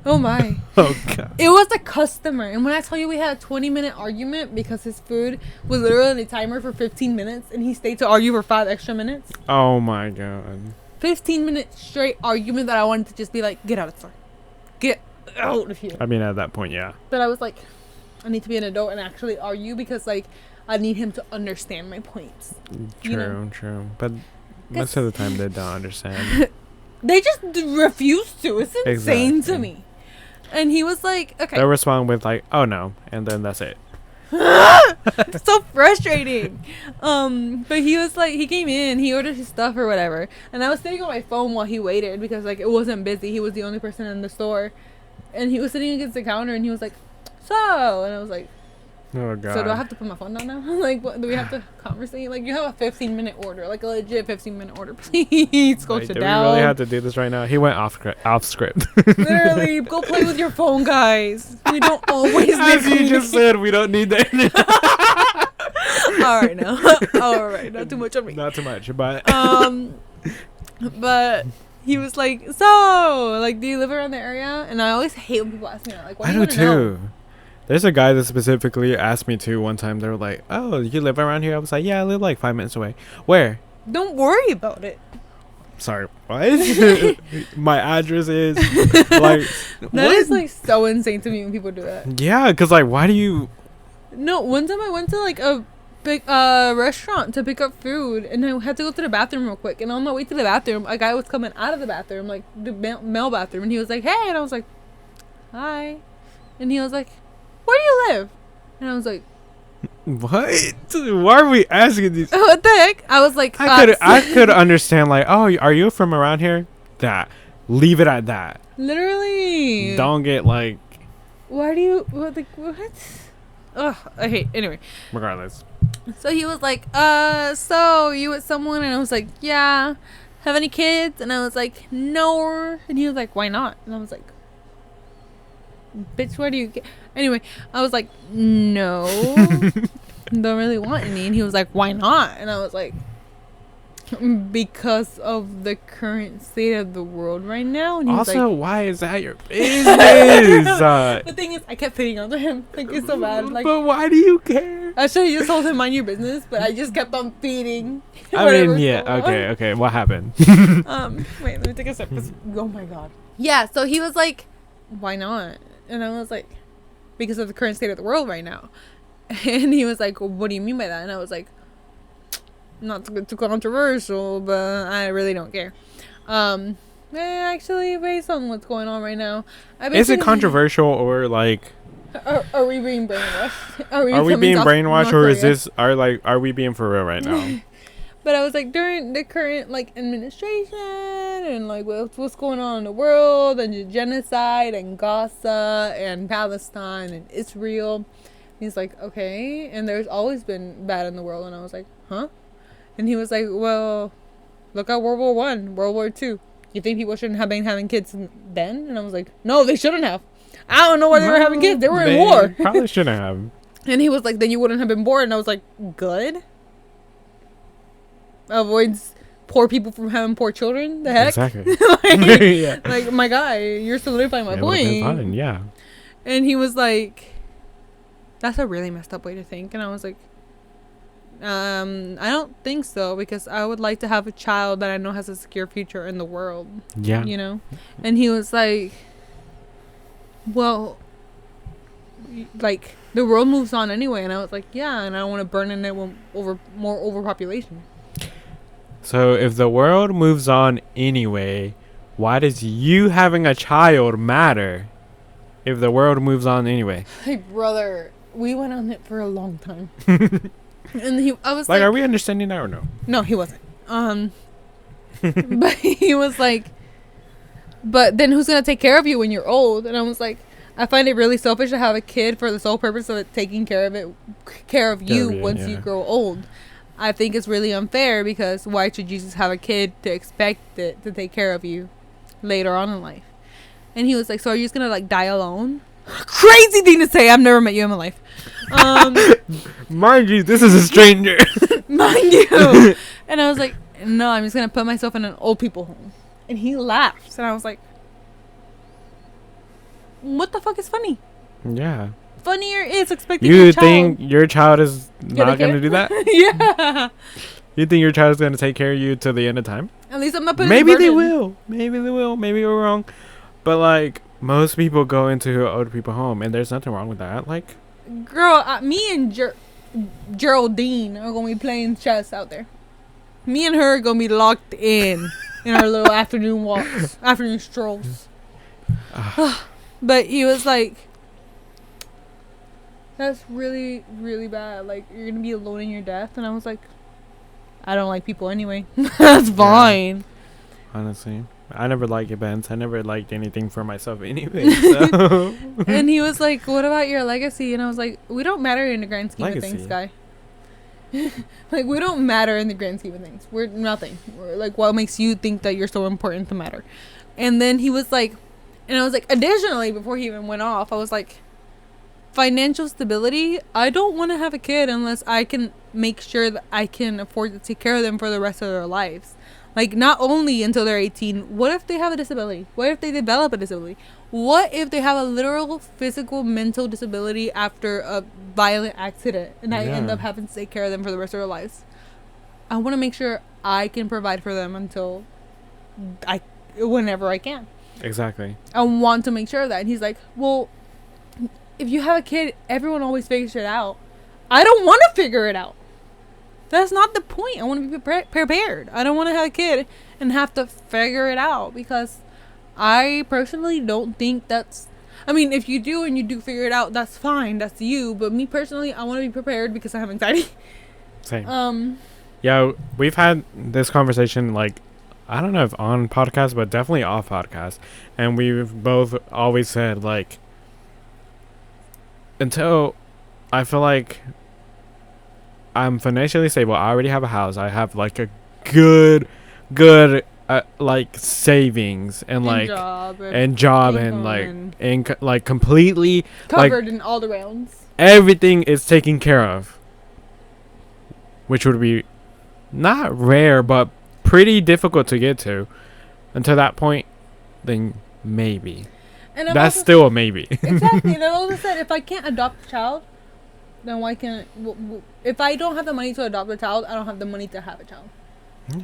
Oh my. Oh, God. It was a customer. And when I tell you we had a 20-minute argument because his food was literally on a timer for 15 minutes and he stayed to argue for 5 extra minutes. Oh, my God. 15-minute straight argument that I wanted to just be like, get out of the store. Get out of here. I mean, at that point, yeah. But I was like, I need to be an adult and actually argue because, like, I need him to understand my points. True, you know? true. But most of the time, they don't understand. They just refuse to. It's insane Exactly. to me. And he was like, okay. They'll respond with, like, oh, no. And then that's it. So frustrating. But he was like, he came in, he ordered his stuff or whatever. And I was sitting on my phone while he waited because, like, it wasn't busy. He was the only person in the store. And he was sitting against the counter and he was like, so, and I was like, Oh, God. so do I have to put my phone down now? Like, what, do we have to conversate? Like, you have a 15-minute order, like a legit 15-minute order. Please go Like, sit do down. we really have to do this right now? He went off script. Literally, go play with your phone, guys. We don't always need As you just said, we don't need the internet. All right, now. All right, not too much on me. Not too much, but but he was like, so, like, do you live around the area? And I always hate when people ask me that. Like, what I do you do want to know? too. There's a guy that specifically asked me to one time. They were like, "Oh, you live around here?" I was like, "Yeah, I live like 5 minutes away." Where? Don't worry about it. Sorry, what? My address is like. That is like so insane to me when people do that. Yeah, cause like, why do you? No, one time I went to like a big restaurant to pick up food, and I had to go to the bathroom real quick. And on my way to the bathroom, a guy was coming out of the bathroom, like the male bathroom, and he was like, "Hey," and I was like, "Hi," and he was like, "Where do you live?" And I was like, What? Why are we asking these? "What the heck?" I was like, I could understand like, oh, are you from around here? That. Leave it at that. Literally. Don't get like. Why do you what? Like, what? Ugh, I hate. Anyway. Regardless. So he was like, so you with someone? And I was like, yeah. Have any kids? And I was like, no. And he was like, why not? And I was like, bitch, where do you get? Anyway, I was like, no. Don't really want any. And he was like, why not? And I was like, because of the current state of the world right now. And he was Also, like, why is that your business? the thing is, I kept hitting onto him. Like, it's so bad. Like, but why do you care? I should have just told him mind your business, but I just kept on feeding. I mean, yeah, okay. What happened? Wait, let me take a sip. Oh my god. Yeah, so he was like, why not? And I was like, because of the current state of the world right now. And he was like, well, what do you mean by that? And I was like, not to get too controversial, but I really don't care. Actually, based on what's going on right now, Is it controversial or like? Are we being brainwashed? Are we being brainwashed, or is this are we being for real right now? But I was like, during the current like administration and like what's going on in the world and the genocide and Gaza and Palestine and Israel. He's like, okay, and there's always been bad in the world. And I was like, huh? And he was like, well, look at World War One, World War Two. You think people shouldn't have been having kids then? And I was like, no, they shouldn't have. I don't know why they were having kids. They were in war. Probably shouldn't have. And he was like, then you wouldn't have been born. And I was like, good. Avoids poor people from having poor children. The heck? Exactly. like, Yeah. like, my guy, you're solidifying my It would've been point. fine, yeah. And he was like, that's a really messed up way to think. And I was like, I don't think so, because I would like to have a child that I know has a secure future in the world. Yeah. You know? And he was like, well, like, the world moves on anyway. And I was like, yeah, and I don't want to burn in it over more overpopulation. So if the world moves on anyway, why does you having a child matter if the world moves on anyway? Hey, brother, we went on it for a long time. And I was Like, are we understanding that or no? No, he wasn't. But he was like, but then who's going to take care of you when you're old? And I was like, I find it really selfish to have a kid for the sole purpose of it taking care of you once you grow old. I think it's really unfair, because why should you just have a kid to expect it to take care of you later on in life? And he was like, so are you just going to like die alone? Crazy thing to say. I've never met you in my life. Mind you, this is a stranger. Mind you. And I was like, no, I'm just going to put myself in an old people home. And he laughed. And I was like, what the fuck is funny? Yeah. Funnier is expecting You your child. think your child is not going to do that? Yeah. You think your child is going to take care of you till the end of time? At least I'm not putting Maybe the they burden. will. Maybe they will. Maybe we're wrong. But, like, most people go into old people home, and there's nothing wrong with that. Like, Girl, me and Geraldine are going to be playing chess out there. Me and her are going to be locked in our little afternoon walks, afternoon strolls. But he was like, that's really, really bad. Like, you're going to be alone in your death. And I was like, I don't like people anyway. That's fine. honestly, I never liked events. I never liked anything for myself anyway. So. And he was like, what about your legacy? And I was like, we don't matter in the grand scheme of things, guy. Like, we don't matter in the grand scheme of things. We're nothing. We're like, what makes you think that you're so important to matter? And then he was like, and I was like, additionally, before he even went off, I was like, financial stability, I don't want to have a kid unless I can make sure that I can afford to take care of them for the rest of their lives. Like, not only until they're 18. What if they have a disability? What if they develop a disability? What if they have a literal physical, mental disability after a violent accident and I end up having to take care of them for the rest of their lives? I want to make sure I can provide for them until whenever I can. Exactly. I want to make sure of that. And he's like, well, if you have a kid, everyone always figures it out. I don't want to figure it out. That's not the point. I want to be prepared. I don't want to have a kid and have to figure it out, because I personally don't think that's... I mean, if you do and you do figure it out, that's fine. That's you. But me personally, I want to be prepared because I have anxiety. Same. Yeah, we've had this conversation, like, I don't know if on podcast, but definitely off podcast. And we've both always said, like, until I feel like I'm financially stable, I already have a house, I have like a good like savings and like job and like completely covered like, in all the rounds. Everything is taken care of, which would be not rare but pretty difficult to get to. Until that point, then maybe. And that's still a maybe. Exactly. And I also said, if I can't adopt a child, then why can't... if I don't have the money to adopt a child, I don't have the money to have a child. Yeah.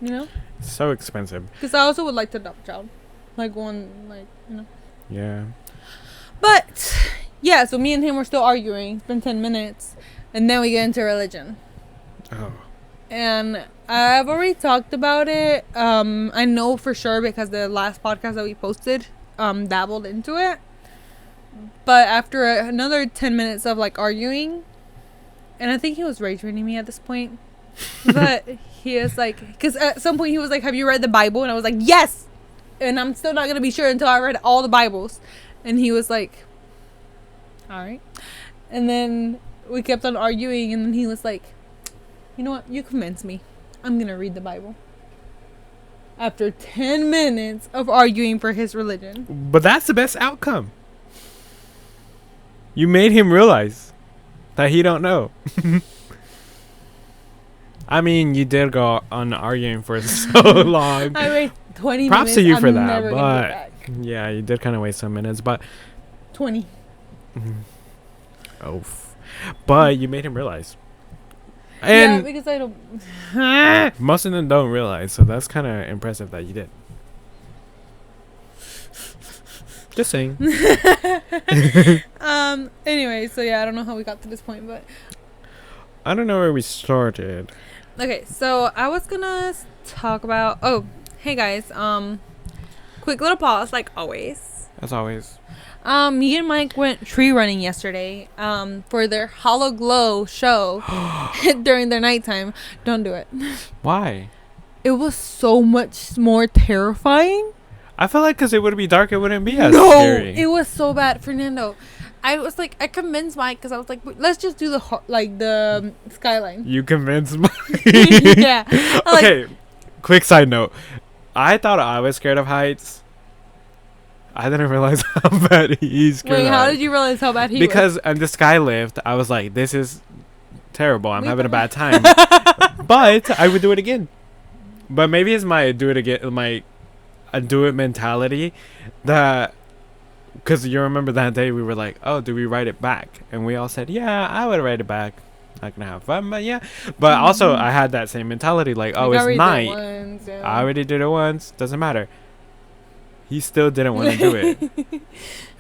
You know? It's so expensive. Because I also would like to adopt a child. Like, one, like, you know. Yeah. But, yeah, so me and him were still arguing. It's been 10 minutes. And then we get into religion. Oh. And I've already talked about it. I know for sure because the last podcast that we posted... dabbled into it, but after another 10 minutes of like arguing, and I think he was rage baiting me at this point, but he is like, because at some point he was like, have you read the Bible? And I was like, yes, and I'm still not gonna be sure until I read all the Bibles. And he was like, all right. And then we kept on arguing, and then he was like, you know what, you convinced me, I'm gonna read the Bible. After 10 minutes of arguing for his religion. But that's the best outcome. You made him realize. that he don't know. I mean, you did go on arguing for so long. I wait 20 Props minutes. to you I'm for that, never gonna but get back. yeah, you did kind of waste some minutes, but 20. oh, but you made him realize. Yeah, And because I don't. most of them don't realize, so that's kind of impressive that you did. Just saying. Anyway, so yeah, I don't know how we got to this point, but I don't know where we started. okay. So I was gonna talk about. Oh, hey guys. Quick little pause, like always. As always. Me and Mike went tree running yesterday. For their Hollow Glow show during their nighttime. Don't do it. Why? It was so much more terrifying. I feel like because it would be dark, it wouldn't be as No, scary. it was so bad, Fernando. I was like, I convinced Mike because I was like, let's just do the skyline. You convinced me. Yeah. Okay, quick side note. I thought I was scared of heights. I didn't realize how bad he's scared Wait, of how heights. did you realize how bad he Because on the sky lift, I was like, this is terrible. I'm We having a both- bad time. But I would do it again. But maybe it's my do it again, my do it mentality. That, because you remember that day we were like, oh, do we write it back? And we all said, yeah, I would write it back. Not gonna have fun, but yeah. But also, I had that same mentality, like, oh, it's night. I already did it once. Doesn't matter. He still didn't want to do it.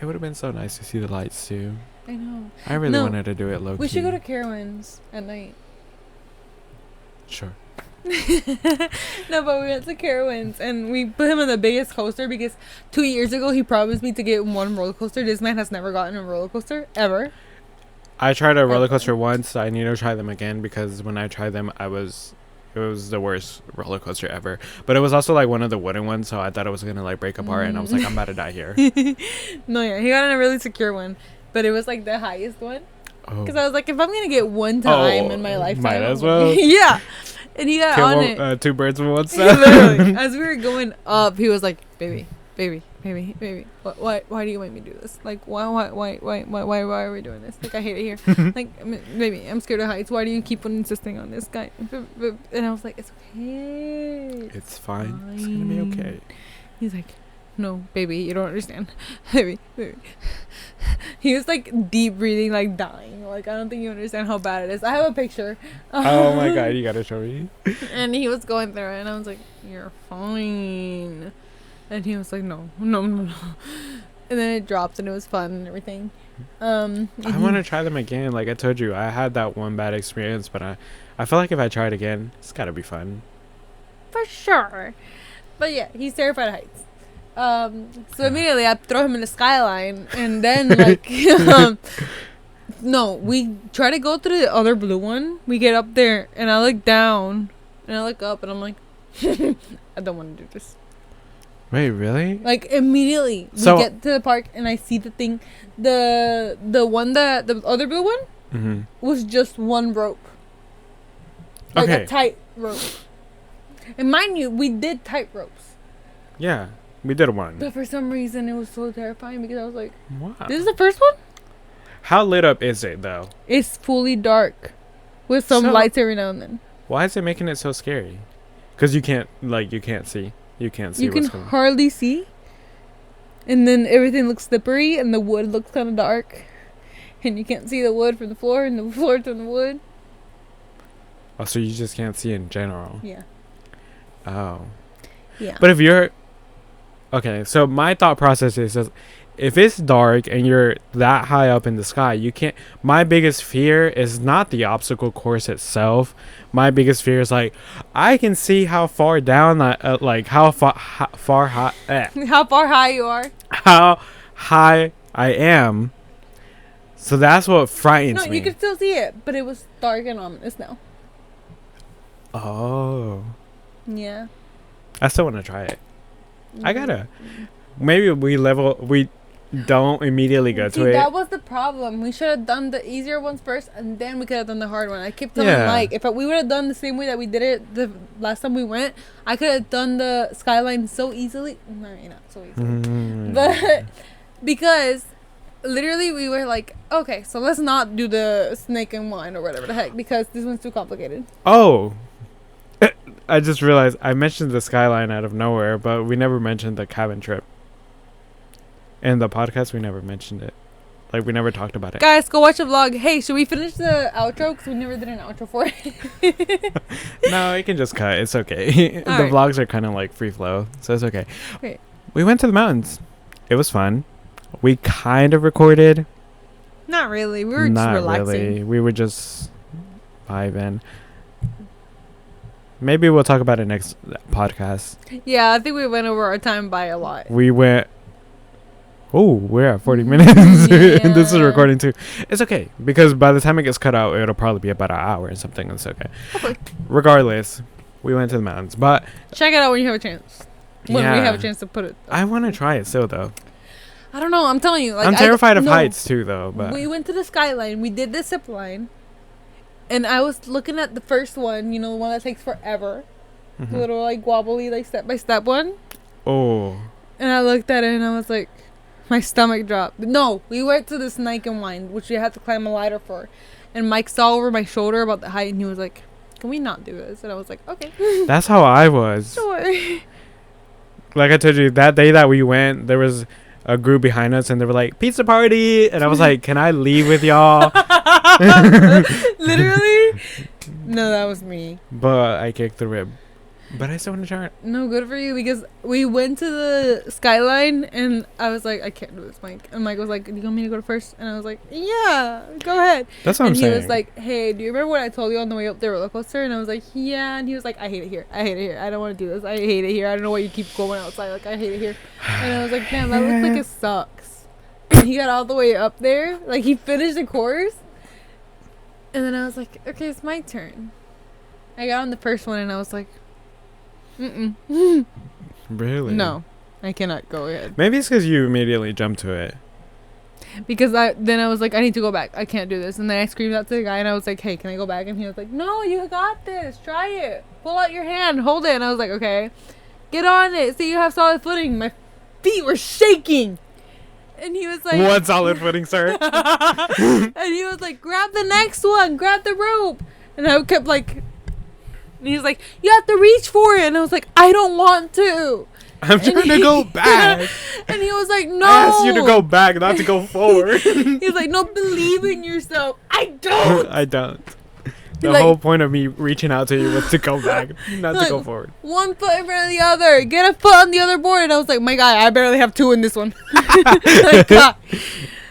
It would have been so nice to see the lights too. I know. I really No, wanted to do it low key. We should go to Carowinds at night. Sure. No, but we went to Carowinds and we put him on the biggest coaster because 2 years ago he promised me to get one roller coaster. This man has never gotten a roller coaster ever. I tried a roller coaster once. I need to try them again because when I tried them, it was the worst roller coaster ever. But it was also like one of the wooden ones, so I thought it was gonna like break apart, and I was like, I'm about to die here. No, yeah, he got in a really secure one, but it was like the highest one. Oh. Because I was like, if I'm gonna get one time in my lifetime, might I'm as gonna- well. Yeah, and he got Kill on one, it. two birds with one stone. Literally, as we were going up, he was like, "Baby, baby, baby, baby, why do you make me do this? Like, why are we doing this? Like, I hate it here. Like, baby, I'm scared of heights. Why do you keep on insisting on this guy?" And I was like, "It's okay. It's fine. It's gonna be okay. He's like, "No, baby, you don't understand, baby." He was like deep breathing, like dying. Like, I don't think you understand how bad it is. I have a picture. Oh my god, you gotta show me. And he was going through it, and I was like, "You're fine." And he was like, no. And then it dropped, and it was fun and everything. I want to try them again. Like I told you, I had that one bad experience, but I feel like if I try it again, it's gotta be fun. For sure. But yeah, he's terrified of heights. So immediately I throw him in the skyline, and then like, no, we try to go through the other blue one. We get up there, and I look down, and I look up, and I'm like, I don't want to do this. Wait, really? Like immediately So- we get to the park, and I see the thing, the one that the other blue one Mm-hmm. was just one rope, like Okay. a tight rope. And mind you, we did tight ropes. Yeah, we did one. But for some reason, it was so terrifying because I was like, Wow. this is the first one? How lit up is it though? It's fully dark with some So- lights every now and then. Why is it making it so scary? Because you can't see. You can't see You can what's going on. hardly see. And then everything looks slippery and the wood looks kind of dark. And you can't see the wood from the floor and the floor from the wood. Oh, so you just can't see in general. Yeah. Oh. Yeah. But if you're... Okay, so my thought process is just, if it's dark and you're that high up in the sky, you can't... My biggest fear is not the obstacle course itself. My biggest fear is like, I can see how far down, like how far high... How far high you are. how high I am. So that's what frightens No, me. you could still see it, but it was dark and ominous now. Oh. Yeah. I still want to try it. I gotta. Maybe we don't immediately go See, to it. that was the problem. We should have done the easier ones first, and then we could have done the hard one. I kept telling Yeah. Mike, if we would have done the same way that we did it the last time we went, I could have done the skyline so easily. No, not so easily. Mm. But because literally we were like, okay, so let's not do the snake and wine or whatever the heck because this one's too complicated. Oh, I just realized I mentioned the skyline out of nowhere, but we never mentioned the cabin trip. In the podcast, we never mentioned it. Like, we never talked about it. Guys, go watch the vlog. Hey, should we finish the outro? Because we never did an outro for it. No, you can just cut. It's okay. The Alright. vlogs are kind of like free flow, so it's okay. Okay. We went to the mountains. It was fun. We kind of recorded. Not really. We were just Not relaxing. really. We were just vibing. Maybe we'll talk about it next podcast. Yeah, I think we went over our time by a lot. We went. Oh, we're at 40 minutes. Yeah. This is recording too. It's okay because by the time it gets cut out, it'll probably be about an hour or something. It's okay. Okay. Regardless, we went to the mountains, but Check it out when you have a chance. When we yeah, have a chance to put it. I want to try it still though. I don't know. I'm telling you. Like, I'm terrified of no, heights too though. But we went to the skyline. We did the zip line. And I was looking at the first one. You know, the one that takes forever. Mhm. The little, like, wobbly, like, step-by-step one. Oh, And I looked at it and I was like, my stomach dropped. No, we went to the snake and wine, which we had to climb a ladder for. And Mike saw over my shoulder about the height and he was like, can we not do this? And I was like, okay. that's how I was. Sure. Like I told you, that day that we went, there was a group behind us and they were like, pizza party, and I was like, can I leave with y'all? Literally? No, that was me. But I kicked the rib. But I still want to try it. No, good for you, because we went to the skyline and I was like, I can't do this, Mike. And Mike was like, do you want me to go first? And I was like, yeah, go ahead. That's what And I'm he saying. was like, hey, do you remember what I told you on the way up the roller coaster? And I was like, yeah. And he was like, I hate it here. I hate it here. I don't want to do this. I hate it here. I don't know why you keep going outside. Like, I hate it here. And I was like, damn, that looks like it sucks. And he got all the way up there. Like, he finished the course. And then I was like, okay, it's my turn. I got on the first one and I was like, mm-mm. Really? No, I cannot go ahead. Maybe it's because you immediately jumped to it. Because I was like, I need to go back. I can't do this. And then I screamed out to the guy and I was like, hey, can I go back? And he was like, no, you got this. Try it. Pull out your hand. Hold it. And I was like, okay. Get on it. So you have solid footing. My feet were shaking. And he was like, What solid footing, sir? and he was like, grab the next one. Grab the rope. And I kept like, and he was like, you have to reach for it. And I was like, I don't want to. I'm trying to go back. And he was like, no. I asked you to go back, not to go forward. He's like, no, believe in yourself. I don't. I don't. The Like- whole point of me reaching out to you was to go back, not to go Like, forward. One foot in front of the other. Get a foot on the other board. And I was like, my guy, I barely have two in this one. Like, God.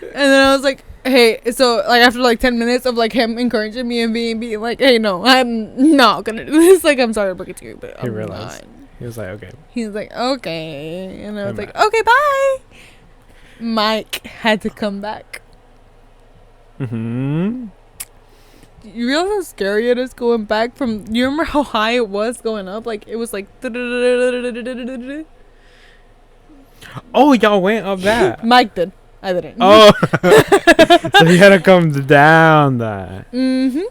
And then I was like, hey, so like after like 10 minutes of like him encouraging me and being like, hey, no, I'm not gonna do this. Like, I'm sorry to break it to you, but He I'm realized. not. He was like, okay. He was like, okay. And I was I'm like, out. okay, bye. Mike had to come back. Mm-hmm. You realize how scary it is going back from, you remember how high it was going up? Like, it was like, Oh, y'all went up that. Mike did. I didn't. Oh. So you had to come down that. Mm-hmm.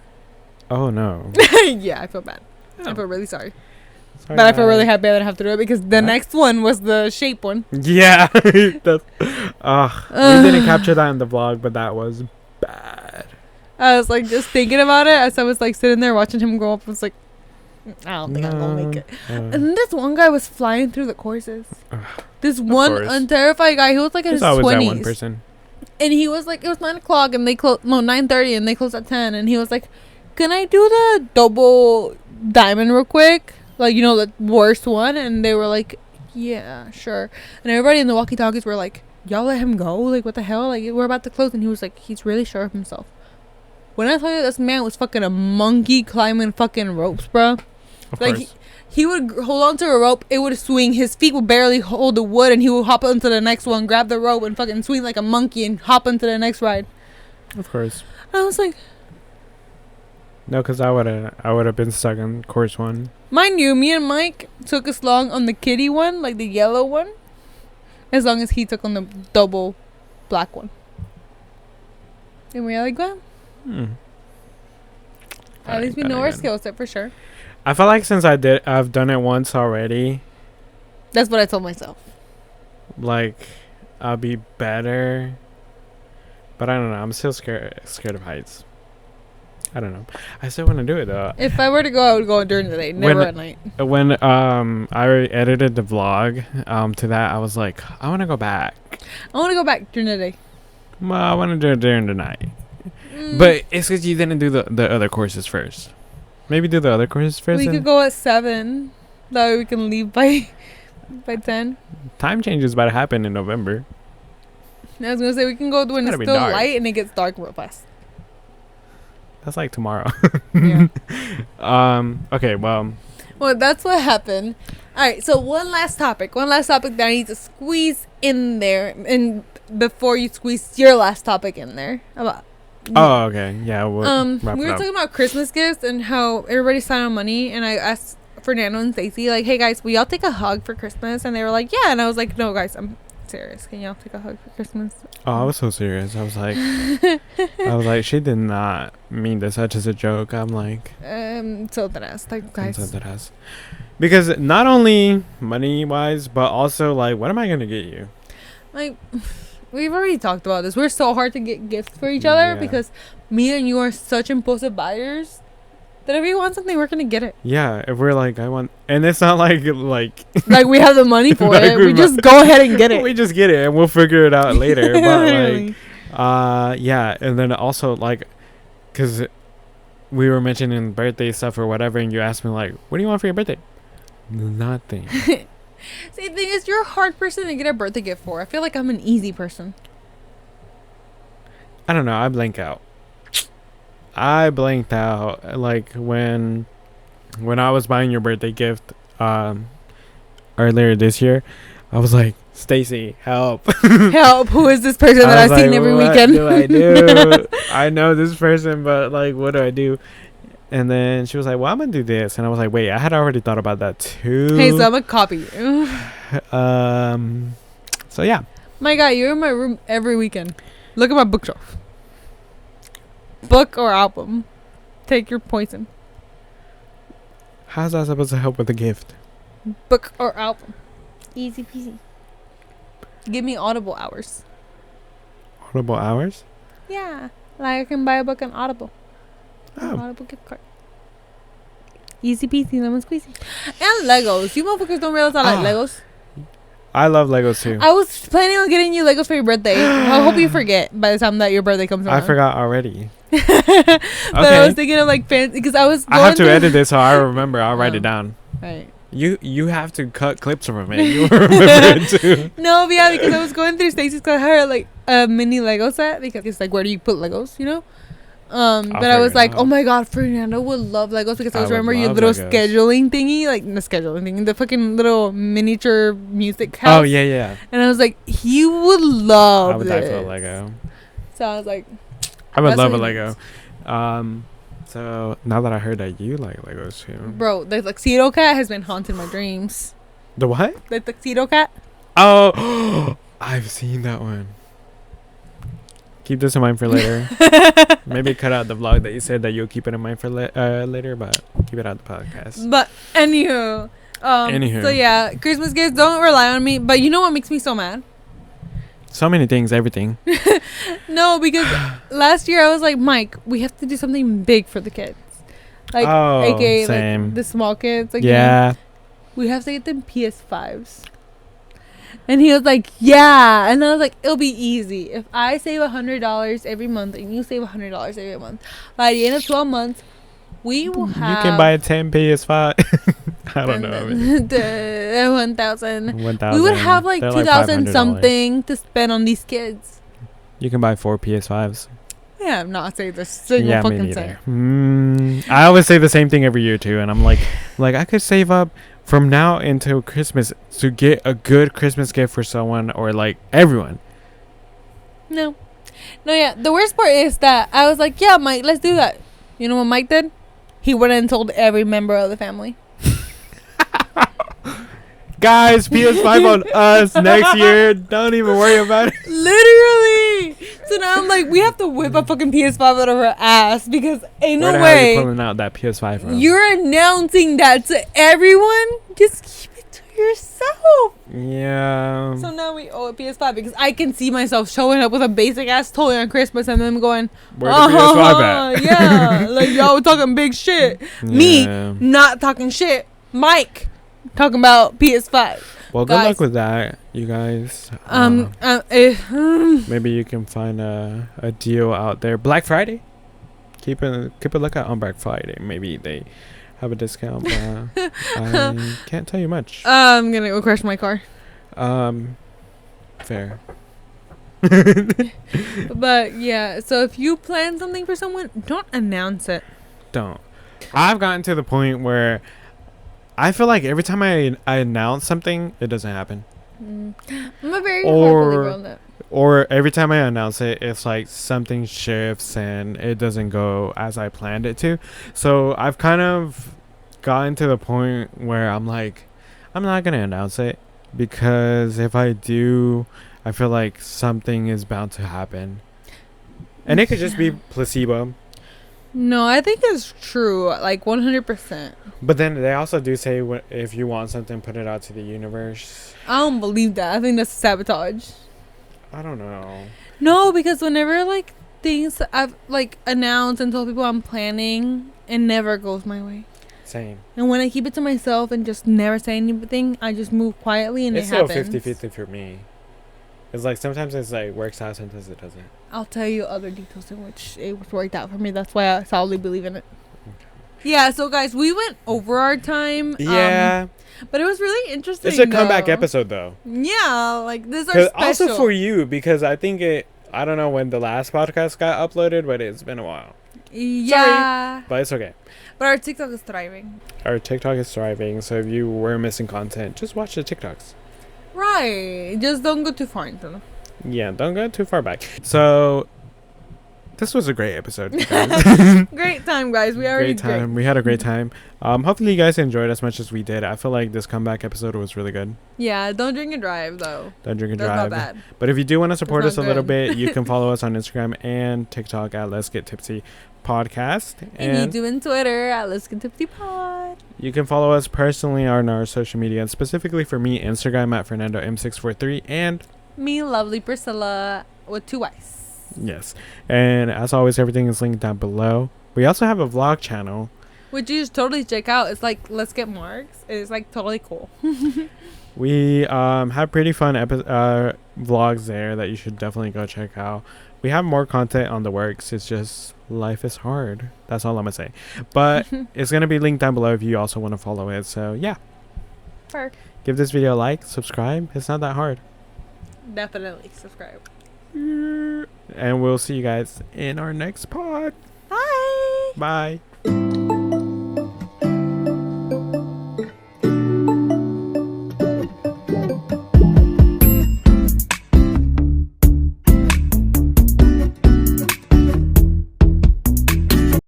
Oh, no. Yeah, I feel bad. I Oh. feel really sorry. Sorry, But I feel really guys. happy that I have to do it because the Huh? next one was the shape one. Yeah. That's, we didn't capture that in the vlog, but that was bad. I was like just thinking about it as I was like sitting there watching him go up. I was like, I don't think I'm gonna make it. And then this one guy was flying through the courses. This one course. unterrified guy, he was like in his There's always that one 20s. person. And he was like, it was 9 o'clock and they closed, no, 9:30 and they closed at 10. And he was like, can I do the double diamond real quick? Like, you know, the worst one. And they were like, yeah, sure. And everybody in the walkie-talkies were like, y'all let him go? Like, what the hell? Like, we're about to close. And he was like, he's really sure of himself. When I tell you this man was fucking a monkey climbing fucking ropes, bro. Of Like, course. he would hold on to a rope, it would swing, his feet would barely hold the wood, and he would hop onto the next one, grab the rope, and fucking swing like a monkey and hop into the next ride. Of course. And I was like, No, because I would have been stuck on course one. mind you, me and Mike took us long on the kitty one, like the yellow one, as long as he took on the double black one. And we were like, well, at least we know our skill set for sure. I feel like since I've done it once already, That's what I told myself. like I'll be better. But I don't know. I'm still scared of heights. I don't know. I still want to do it though. If I were to go, I would go during the day, never at night. When I edited the vlog to that, I was like, I want to go back. I want to go back during the day. Well, I want to do it during the night. But it's because you didn't do the other courses first. Maybe do the other courses first. We could go at 7. That way we can leave by 10. Time change is about to happen in November. I was gonna say we can go when it's still light and it gets dark real fast. That's like tomorrow. Yeah. Okay. Well, that's what happened. All right. So one last topic that I need to squeeze in there, and before you squeeze your last topic in there about. Oh, okay. Yeah. We'll we were talking about Christmas gifts and how everybody signed on money, and I asked Fernando and Stacy, like, hey guys, will y'all take a hug for Christmas? And they were like, yeah. And I was like, no guys, I'm serious. Can y'all take a hug for Christmas? Oh, I was so serious. I was like, she did not mean this such as a joke. I'm like, so that ass, like, guys. So that ass. Because not only money wise, but also like, what am I gonna get you? Like, we've already talked about this. We're so hard to get gifts for each other because me and you are such impulsive buyers that if we want something, we're gonna get it. Yeah, if we're like, I want, and it's not like like we have the money for like it. We just go ahead and get it. We just get it, and we'll figure it out later. But like, yeah, and then also like, cause we were mentioning birthday stuff or whatever, and you asked me like, what do you want for your birthday? Nothing. See, the thing is, you're a hard person to get a birthday gift for. I feel like I'm an easy person. I don't know. I blank out. I blanked out like when I was buying your birthday gift earlier this year. I was like, Stacy, help. Help. Who is this person that I've seen every weekend? What do I do? I know this person, but like, what do I do? And then she was like, well, I'm going to do this. And I was like, wait, I had already thought about that too. Hey, so I'm going to copy you. So yeah. My God, you're in my room every weekend. Look at my bookshelf. Book or album. Take your poison. How's that supposed to help with the gift? Book or album. Easy peasy. Give me Audible hours. Audible hours? Yeah. Like I can buy a book on Audible. Oh. Audible gift card. Easy peasy, lemon squeezy. And Legos. You motherfuckers don't realize I like Legos. I love Legos too. I was planning on getting you Legos for your birthday. I hope you forget by the time that your birthday comes around. I forgot already. But I was thinking of like fancy because I have to edit this so I remember. I'll write it down. Right. You have to cut clips from it. You remember it too. No, yeah, because I was going through Stacy's because I had like a mini Lego set because it's like where do you put Legos, you know? But I was like, oh my God, Fernando would love Legos because I was remember your little Legos. Scheduling thingy, like the scheduling thingy, the fucking little miniature music house. Oh yeah. And I was like, he would love. I would die for a Lego. So I was like, I would love a Lego. So now that I heard that you like Legos too, bro, the tuxedo cat has been haunting my dreams. The what? The tuxedo cat. Oh, I've seen that one. Keep this in mind for later. Maybe cut out the vlog that you said that you'll keep it in mind for later, but keep it out the podcast. But anywho. So yeah, Christmas gifts, don't rely on me. But you know what makes me so mad? So many things, everything. No, because last year I was like, Mike, we have to do something big for the kids. Like, aka same. Like the small kids. Like, yeah. You know, we have to get them PS5s. And he was like, yeah. And I was like, it'll be easy. If I save $100 every month and you save $100 every month, by the end of 12 months, we will have... You can buy a 10 PS5. I don't know. 1,000. We would have like 2,000 like something to spend on these kids. You can buy 4 PS5s. Yeah, I'm not saying this single fucking thing. I always say the same thing every year too. And I'm like I could save up from now until Christmas to get a good Christmas gift for someone or like everyone. No, yeah. The worst part is that I was like, yeah, Mike, let's do that. You know what Mike did? He went and told every member of the family. Guys, PS5 on us next year. Don't even worry about it. Literally. So now I'm like, we have to whip a fucking PS5 out of her ass because ain't no way. You're pulling out that PS5 from? You're announcing that to everyone. Just keep it to yourself. Yeah. So now we owe a PS5 because I can see myself showing up with a basic ass toy on Christmas and then going, Where the PS5 at? Yeah, like y'all were talking big shit. Yeah. Me not talking shit. Mike talking about PS5. Well, good luck with that, you guys. Maybe you can find a deal out there. Black Friday. Keep a lookout on Black Friday. Maybe they have a discount. But I can't tell you much. I'm gonna go crash my car. Fair. But yeah, so if you plan something for someone, don't announce it. Don't. I've gotten to the point where I feel like every time I announce something, it doesn't happen. I'm a very hard girl on that. Or every time I announce it, it's like something shifts and it doesn't go as I planned it to. So I've kind of gotten to the point where I'm like, I'm not going to announce it, because if I do, I feel like something is bound to happen. And it could just be placebo. No, I think it's true, like 100%. But then they also do say, if you want something, put it out to the universe. I don't believe that. I think that's sabotage. I don't know. No, because whenever like things I've like announced and told people I'm planning, it never goes my way. Same. And when I keep it to myself and just never say anything, I just move quietly and it's it happens. It's still 50-50 for me. It's like sometimes it's like works out, sometimes it doesn't. I'll tell you other details in which it worked out for me. That's why I solidly believe in it. Okay. Yeah, so guys, we went over our time. Yeah. But it was really interesting. It's a comeback episode, though. Yeah, like this is our special. Also for you, because I think I don't know when the last podcast got uploaded, but it's been a while. Yeah. Sorry, but it's okay. But our TikTok is thriving. Our TikTok is thriving, so if you were missing content, just watch the TikToks. Right. Just don't go too far into them. Yeah, don't go too far back. So this was a great episode, guys. Great time, guys. We already great time. We had a great time. Hopefully you guys enjoyed as much as we did. I feel like this comeback episode was really good. Yeah, don't drink and drive though. Don't drink and That's drive. not bad. But if you do want to support us a little good. bit, you can follow us on Instagram and TikTok at Let's Get Tipsy Podcast. And you doing Twitter at Let's Get Tipsy Pod. You can follow us personally on our social media, and specifically for me, Instagram at Fernando M643 and me, lovely Priscila with 2 Y's. Yes. And as always, everything is linked down below. We also have a vlog channel, which you should totally check out. It's like Let's Get Marks. It's like totally cool. We have pretty fun vlogs there that you should definitely go check out. We have more content on the works. It's just life is hard. That's all I'm gonna say. But it's gonna be linked down below if you also want to follow it. So yeah. Sure. Give this video a like, subscribe. It's not that hard. Definitely subscribe. And we'll see you guys in our next pod. Bye. Bye.